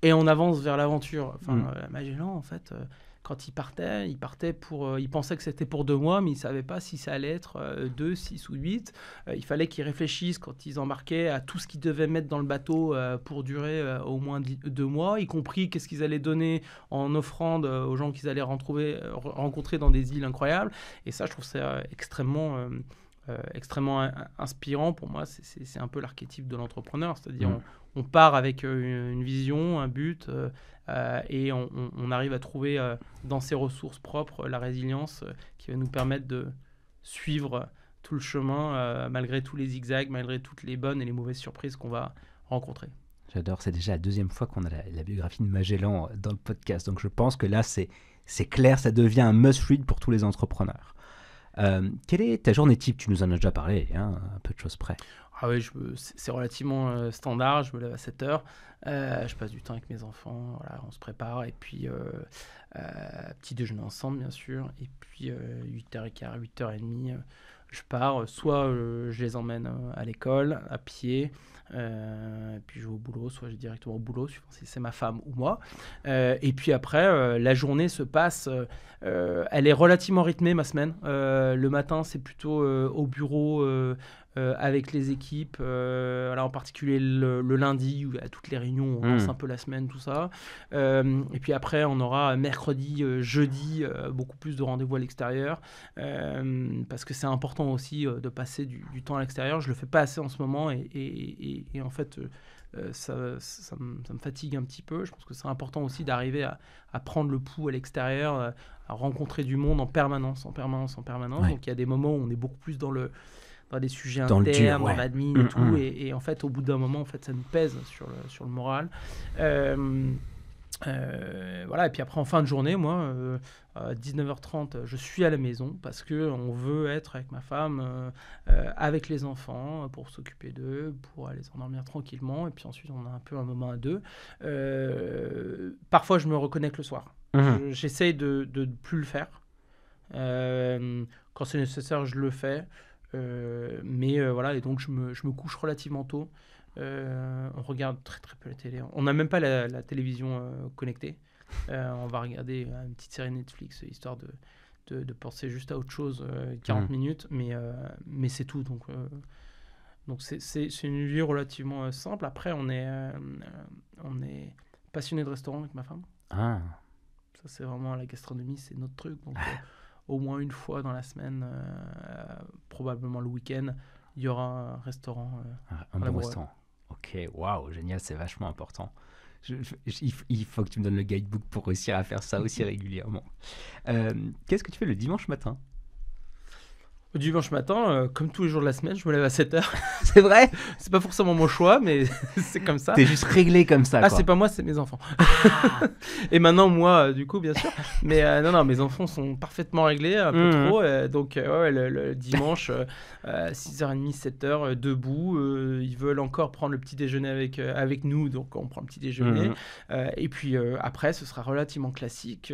et on avance vers l'aventure. Enfin, Magellan, en fait, quand il partait pour... il pensait que c'était pour 2 mois, mais il ne savait pas si ça allait être 2, 6 ou 8. Il fallait qu'ils réfléchissent quand ils embarquaient à tout ce qu'ils devaient mettre dans le bateau pour durer au moins 2 mois, y compris qu'est-ce qu'ils allaient donner en offrande aux gens qu'ils allaient rencontrer dans des îles incroyables. Et ça, je trouve ça extrêmement inspirant. Pour moi, c'est un peu l'archétype de l'entrepreneur. C'est-à-dire, on part avec une vision, un but, et on arrive à trouver dans ses ressources propres la résilience qui va nous permettre de suivre tout le chemin, malgré tous les zigzags, malgré toutes les bonnes et les mauvaises surprises qu'on va rencontrer. J'adore, c'est déjà la 2e fois qu'on a la biographie de Magellan dans le podcast, donc je pense que là c'est clair, ça devient un must-read pour tous les entrepreneurs. Quelle est ta journée type? Tu nous en as déjà parlé, hein, un peu de choses près. Ah oui, c'est relativement standard. Je me lève à 7h. Je passe du temps avec mes enfants. Voilà, on se prépare. Et puis, petit déjeuner ensemble, bien sûr. Et puis, 8h15, 8h30, je pars. Soit je les emmène à l'école, à pied. Puis je vais au boulot. Soit je vais directement au boulot, suivant si c'est ma femme ou moi. Et puis après, la journée se passe... elle est relativement rythmée, ma semaine. Le matin, c'est plutôt au bureau... avec les équipes, en particulier le lundi, où il y a toutes les réunions, on lance un peu la semaine, tout ça. Et puis après, on aura mercredi, jeudi, beaucoup plus de rendez-vous à l'extérieur, parce que c'est important aussi de passer du temps à l'extérieur. Je le fais pas assez en ce moment, et en fait, ça me fatigue un petit peu. Je pense que c'est important aussi d'arriver à prendre le pouls à l'extérieur, à rencontrer du monde en permanence. Ouais. Donc il y a des moments où on est beaucoup plus dans des sujets dans internes, dans l'admin et tout, et en fait, au bout d'un moment, en fait, ça nous pèse sur le moral. Et puis après, en fin de journée, moi, à 19h30, je suis à la maison parce qu'on veut être avec ma femme, avec les enfants, pour s'occuper d'eux, pour les endormir tranquillement, et puis ensuite, on a un peu un moment à deux. Parfois, je me reconnecte le soir. J'essaye de ne plus le faire. Quand c'est nécessaire, je le fais. Et donc je me couche relativement tôt. On regarde très très peu la télé. On n'a même pas la télévision connectée. On va regarder une petite série Netflix, histoire de penser juste à autre chose 40 minutes, mais c'est tout. Donc c'est une vie relativement simple. Après, on est passionné de restaurant avec ma femme. Ça, c'est vraiment la gastronomie, c'est notre truc. Donc au moins une fois dans la semaine, probablement le week-end, il y aura un restaurant. Un bon restaurant. Ok, waouh, génial, c'est vachement important. Il faut que tu me donnes le guidebook pour réussir à faire ça aussi régulièrement. Qu'est-ce que tu fais le dimanche matin? Le dimanche matin, comme tous les jours de la semaine, je me lève à 7h. C'est vrai? C'est pas forcément mon choix, mais c'est comme ça. T'es juste réglé comme ça, Ah, quoi. c'est pas moi, c'est mes enfants. Et maintenant, moi, du coup, bien sûr. Mais non, mes enfants sont parfaitement réglés, un peu trop. Donc, le dimanche, 6h30, 7h, debout. Ils veulent encore prendre le petit déjeuner avec nous, donc on prend le petit déjeuner. Et puis après, ce sera relativement classique.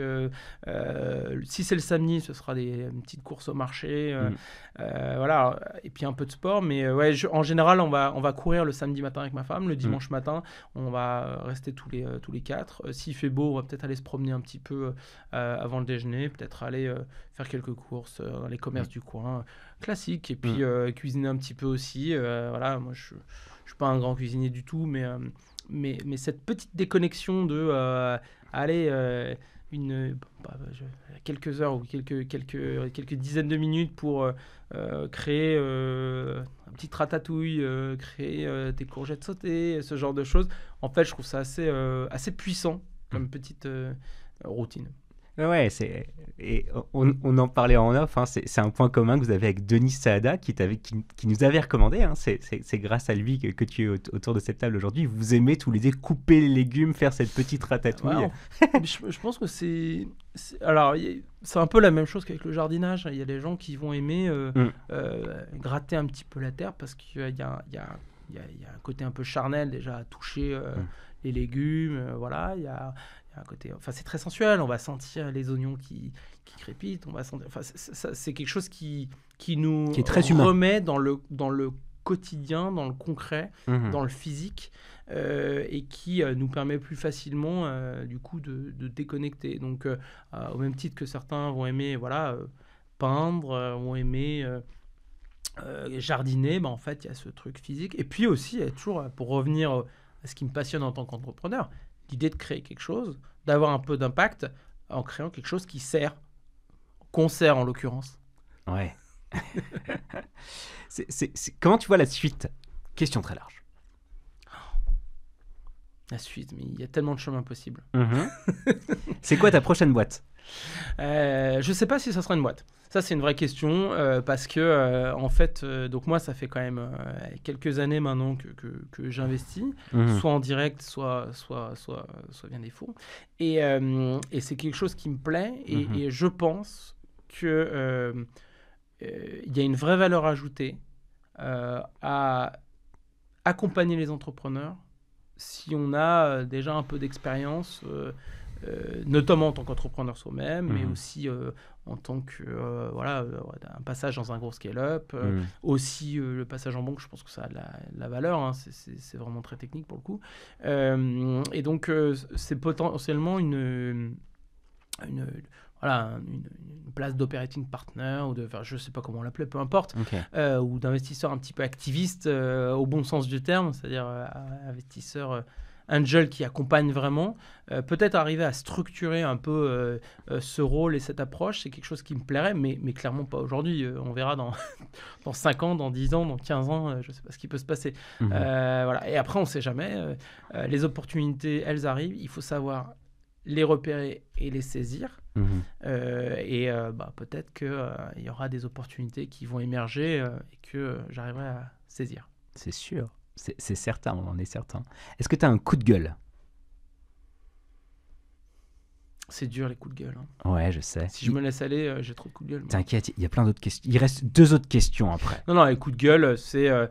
Si c'est le samedi, ce sera une petite course au marché. Voilà, et puis un peu de sport. Mais en général, on va courir le samedi matin avec ma femme. Le dimanche matin, on va rester tous les quatre. S'il fait beau, on va peut-être aller se promener un petit peu avant le déjeuner, peut-être aller faire quelques courses dans les commerces du coin, classique. Et puis cuisiner un petit peu aussi. Voilà, moi je suis pas un grand cuisinier du tout, mais cette petite déconnexion de aller quelques heures ou quelques dizaines de minutes pour créer un petit ratatouille, créer des courgettes sautées, ce genre de choses. En fait, je trouve ça assez puissant comme petite routine. Ouais, et on en parlait en off, hein, c'est un point commun que vous avez avec Denis Saada qui nous avait recommandé, hein, c'est grâce à lui que tu es autour de cette table aujourd'hui. Vous aimez tous les deux couper les légumes, faire cette petite ratatouille. Ouais, je pense que alors, c'est un peu la même chose qu'avec le jardinage. Il y a des gens qui vont aimer gratter un petit peu la terre parce qu'il y a un côté un peu charnel déjà à toucher les légumes. Voilà, il y a un côté, enfin c'est très sensuel, on va sentir les oignons qui crépitent, on va sentir, enfin c'est quelque chose qui nous est très remet dans le quotidien, dans le concret, dans le physique, et qui nous permet plus facilement du coup de déconnecter. Donc au même titre que certains vont aimer peindre, vont aimer jardiner, en fait il y a ce truc physique. Et puis aussi, il y a toujours, pour revenir à ce qui me passionne en tant qu'entrepreneur, l'idée de créer quelque chose, d'avoir un peu d'impact en créant quelque chose qui sert, qu'on sert en l'occurrence. Ouais. Comment tu vois la suite? Question très large. La suite, mais il y a tellement de chemins possibles. C'est quoi ta prochaine boîte? Je sais pas si ça sera une boîte. Ça, c'est une vraie question parce que, en fait, donc moi, ça fait quand même quelques années maintenant que j'investis, soit en direct, soit via des fonds. Et c'est quelque chose qui me plaît et je pense qu'il y a une vraie valeur ajoutée à accompagner les entrepreneurs si on a déjà un peu d'expérience, notamment en tant qu'entrepreneur soi-même, mais aussi en tant que un passage dans un gros scale-up, aussi le passage en banque, je pense que ça a de la valeur, hein, c'est vraiment très technique pour le coup. Et donc c'est potentiellement une place d'operating partner ou je sais pas comment on l'appelait, peu importe, ou d'investisseur un petit peu activiste au bon sens du terme, c'est-à-dire investisseur angel qui accompagne vraiment, peut-être arriver à structurer un peu ce rôle et cette approche, c'est quelque chose qui me plairait, mais clairement pas aujourd'hui. On verra dans 5 ans, dans 10 ans, dans 15 ans, je sais pas ce qui peut se passer. Voilà. Et après, on sait jamais. Les opportunités, elles arrivent, il faut savoir les repérer et les saisir. Peut-être qu'il y aura des opportunités qui vont émerger et que j'arriverai à saisir. C'est sûr. C'est certain, on en est certain. Est-ce que tu as un coup de gueule? C'est dur les coups de gueule. Ouais, je sais. Si je me laisse aller, j'ai trop de coups de gueule. T'inquiète, il y a plein d'autres questions. Il reste 2 autres questions après. Non, les coups de gueule, c'est un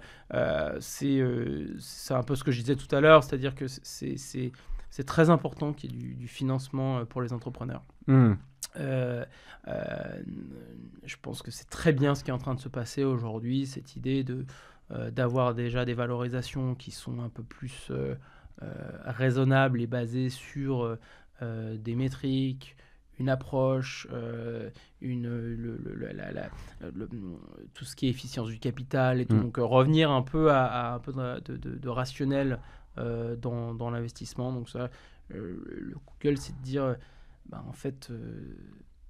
peu ce que je disais tout à l'heure, c'est-à-dire que c'est très important qu'il y ait du financement pour les entrepreneurs. Je pense que c'est très bien ce qui est en train de se passer aujourd'hui, cette idée d'avoir déjà des valorisations qui sont un peu plus raisonnables et basées sur des métriques, une approche, tout ce qui est efficience du capital et tout. Donc revenir un peu à un peu de rationnel dans l'investissement. Donc ça, le coup de gueule, c'est de dire en fait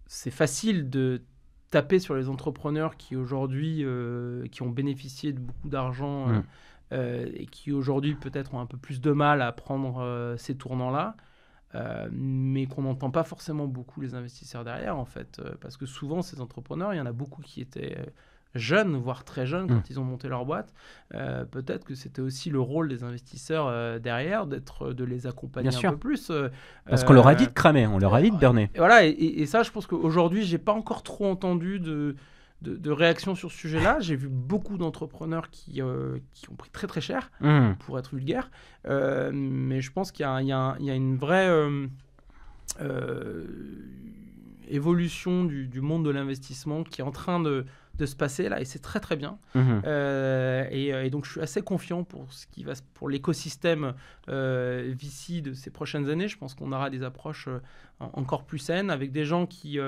c'est facile de taper sur les entrepreneurs qui aujourd'hui qui ont bénéficié de beaucoup d'argent et qui aujourd'hui peut-être ont un peu plus de mal à prendre ces tournants-là, mais qu'on n'entend pas forcément beaucoup les investisseurs derrière en fait, parce que souvent ces entrepreneurs, il y en a beaucoup qui étaient jeunes, voire très jeunes, quand ils ont monté leur boîte. Peut-être que c'était aussi le rôle des investisseurs derrière, de les accompagner Bien un sûr. peu plus. Parce qu'on leur a dit de cramer, on leur a dit de burner. Et voilà, et ça, je pense qu'aujourd'hui, j'ai pas encore trop entendu de réactions sur ce sujet-là. J'ai vu beaucoup d'entrepreneurs qui ont pris très très cher, pour être vulgaire. Mais je pense qu'il y a une vraie évolution du monde de l'investissement qui est en train de se passer là, et c'est très très bien. Et donc je suis assez confiant pour l'écosystème VC de ces prochaines années. Je pense qu'on aura des approches encore plus saines, avec des gens qui,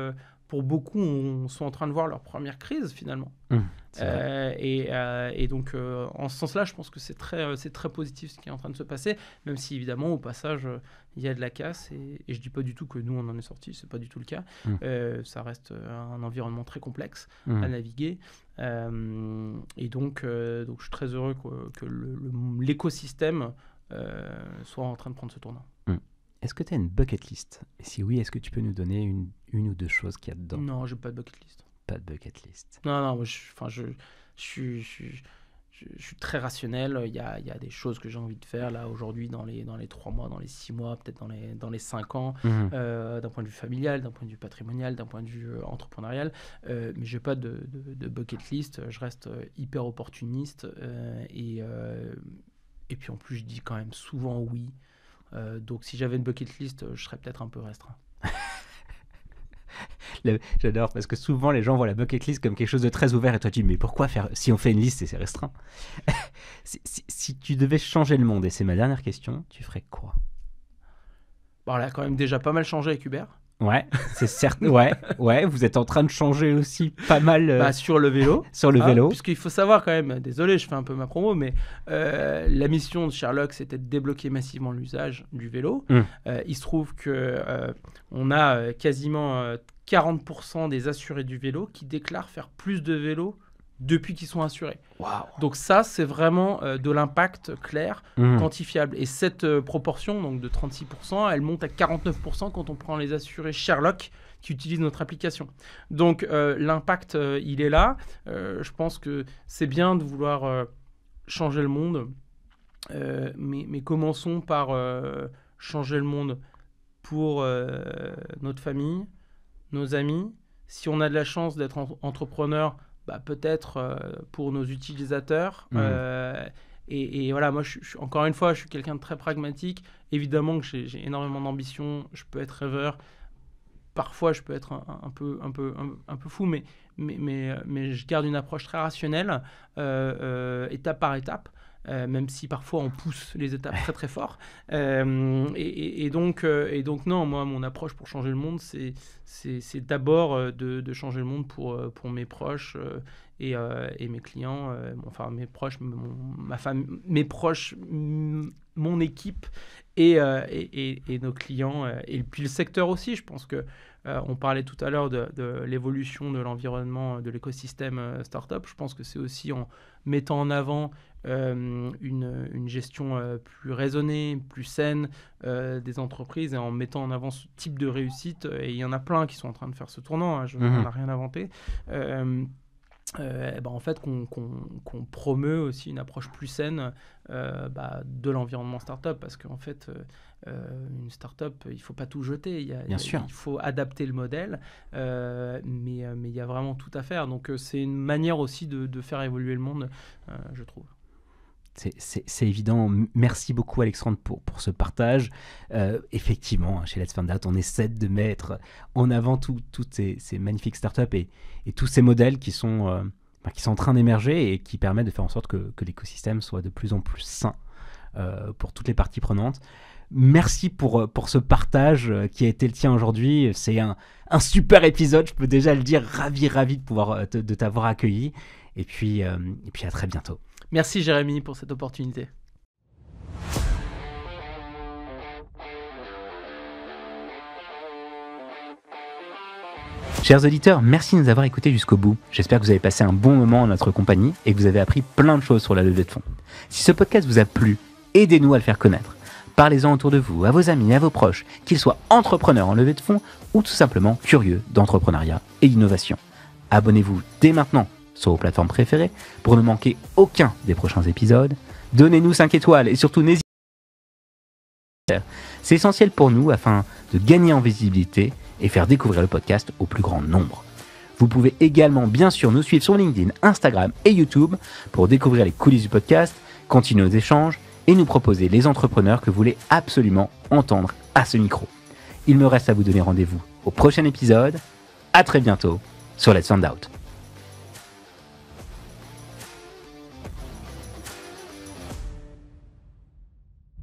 pour beaucoup, sont en train de voir leur première crise finalement. Et donc en ce sens-là, je pense que c'est très positif ce qui est en train de se passer, même si évidemment au passage il y a de la casse, et je dis pas du tout que nous on en est sortis, c'est pas du tout le cas. Ça reste un environnement très complexe à naviguer, et donc je suis très heureux que l'écosystème soit en train de prendre ce tournant. Est-ce que tu as une bucket list? Et si oui, est-ce que tu peux nous donner une ou deux choses qu'il y a dedans? Non, j'ai pas de bucket list. Pas de bucket list. Non, moi, je suis très rationnel. Il y a des choses que j'ai envie de faire là aujourd'hui, dans les 3 mois, dans les 6 mois, peut-être dans les 5 ans, d'un point de vue familial, d'un point de vue patrimonial, d'un point de vue entrepreneurial. Mais j'ai pas de bucket list. Je reste hyper opportuniste, et puis en plus je dis quand même souvent oui. Donc si j'avais une bucket list, je serais peut-être un peu restreint. J'adore, parce que souvent les gens voient la bucket list comme quelque chose de très ouvert, et toi tu dis mais pourquoi faire, si on fait une liste et c'est restreint? Si tu devais changer le monde, et c'est ma dernière question, tu ferais quoi? Bon, on a quand même déjà pas mal changé avec Uber. Ouais, c'est certain. Ouais, vous êtes en train de changer aussi pas mal sur le vélo. Sur le vélo. Puisqu'il faut savoir quand même, désolé, je fais un peu ma promo, mais la mission de Sherlock, c'était de débloquer massivement l'usage du vélo. Il se trouve qu'on a quasiment 40% des assurés du vélo qui déclarent faire plus de vélo depuis qu'ils sont assurés. Wow. Donc ça, c'est vraiment de l'impact clair, quantifiable. Et cette proportion, donc de 36%, elle monte à 49% quand on prend les assurés Sherlock qui utilisent notre application. Donc l'impact, il est là. Je pense que c'est bien de vouloir changer le monde, mais commençons par changer le monde pour notre famille, nos amis. Si on a de la chance d'être entrepreneur, peut-être pour nos utilisateurs. Et voilà, moi, encore une fois, je suis quelqu'un de très pragmatique. Évidemment que j'ai énormément d'ambition, je peux être rêveur. Parfois, je peux être un peu fou, mais je garde une approche très rationnelle, étape par étape. Même si parfois on pousse les étapes très très fort. Et donc non, moi mon approche pour changer le monde, c'est d'abord de changer le monde pour mes proches et mes clients, enfin mes proches, ma famille, mes proches, mon équipe et nos clients, et puis le secteur aussi. Je pense que on parlait tout à l'heure de l'évolution de l'environnement, de l'écosystème startup. Je pense que c'est aussi en mettant en avant une gestion plus raisonnée, plus saine des entreprises, et en mettant en avant ce type de réussite. Et il y en a plein qui sont en train de faire ce tournant, hein, on n'a rien inventé. En fait, qu'on promeut aussi une approche plus saine de l'environnement startup, parce qu'en fait, une startup, il ne faut pas tout jeter. Il faut adapter le modèle, mais il y a vraiment tout à faire. Donc, c'est une manière aussi de faire évoluer le monde, je trouve. C'est évident. Merci beaucoup Alexandre pour ce partage. Effectivement, chez Let's Find Out, on essaie de mettre en avant toutes ces magnifiques startups et tous ces modèles qui sont en train d'émerger et qui permettent de faire en sorte que l'écosystème soit de plus en plus sain pour toutes les parties prenantes. Merci pour ce partage qui a été le tien aujourd'hui. C'est un super épisode, je peux déjà le dire. Ravi de t'avoir accueilli. Et puis à très bientôt. Merci Jérémy pour cette opportunité. Chers auditeurs, merci de nous avoir écoutés jusqu'au bout. J'espère que vous avez passé un bon moment en notre compagnie et que vous avez appris plein de choses sur la levée de fonds. Si ce podcast vous a plu, aidez-nous à le faire connaître. Parlez-en autour de vous, à vos amis, à vos proches, qu'ils soient entrepreneurs en levée de fonds ou tout simplement curieux d'entrepreneuriat et d'innovation. Abonnez-vous dès maintenant sur vos plateformes préférées pour ne manquer aucun des prochains épisodes. Donnez-nous 5 étoiles et surtout n'hésitez pas. C'est essentiel pour nous afin de gagner en visibilité et faire découvrir le podcast au plus grand nombre. Vous pouvez également bien sûr nous suivre sur LinkedIn, Instagram et YouTube pour découvrir les coulisses du podcast, continuer nos échanges et nous proposer les entrepreneurs que vous voulez absolument entendre à ce micro. Il me reste à vous donner rendez-vous au prochain épisode. À très bientôt sur Let's Find Out.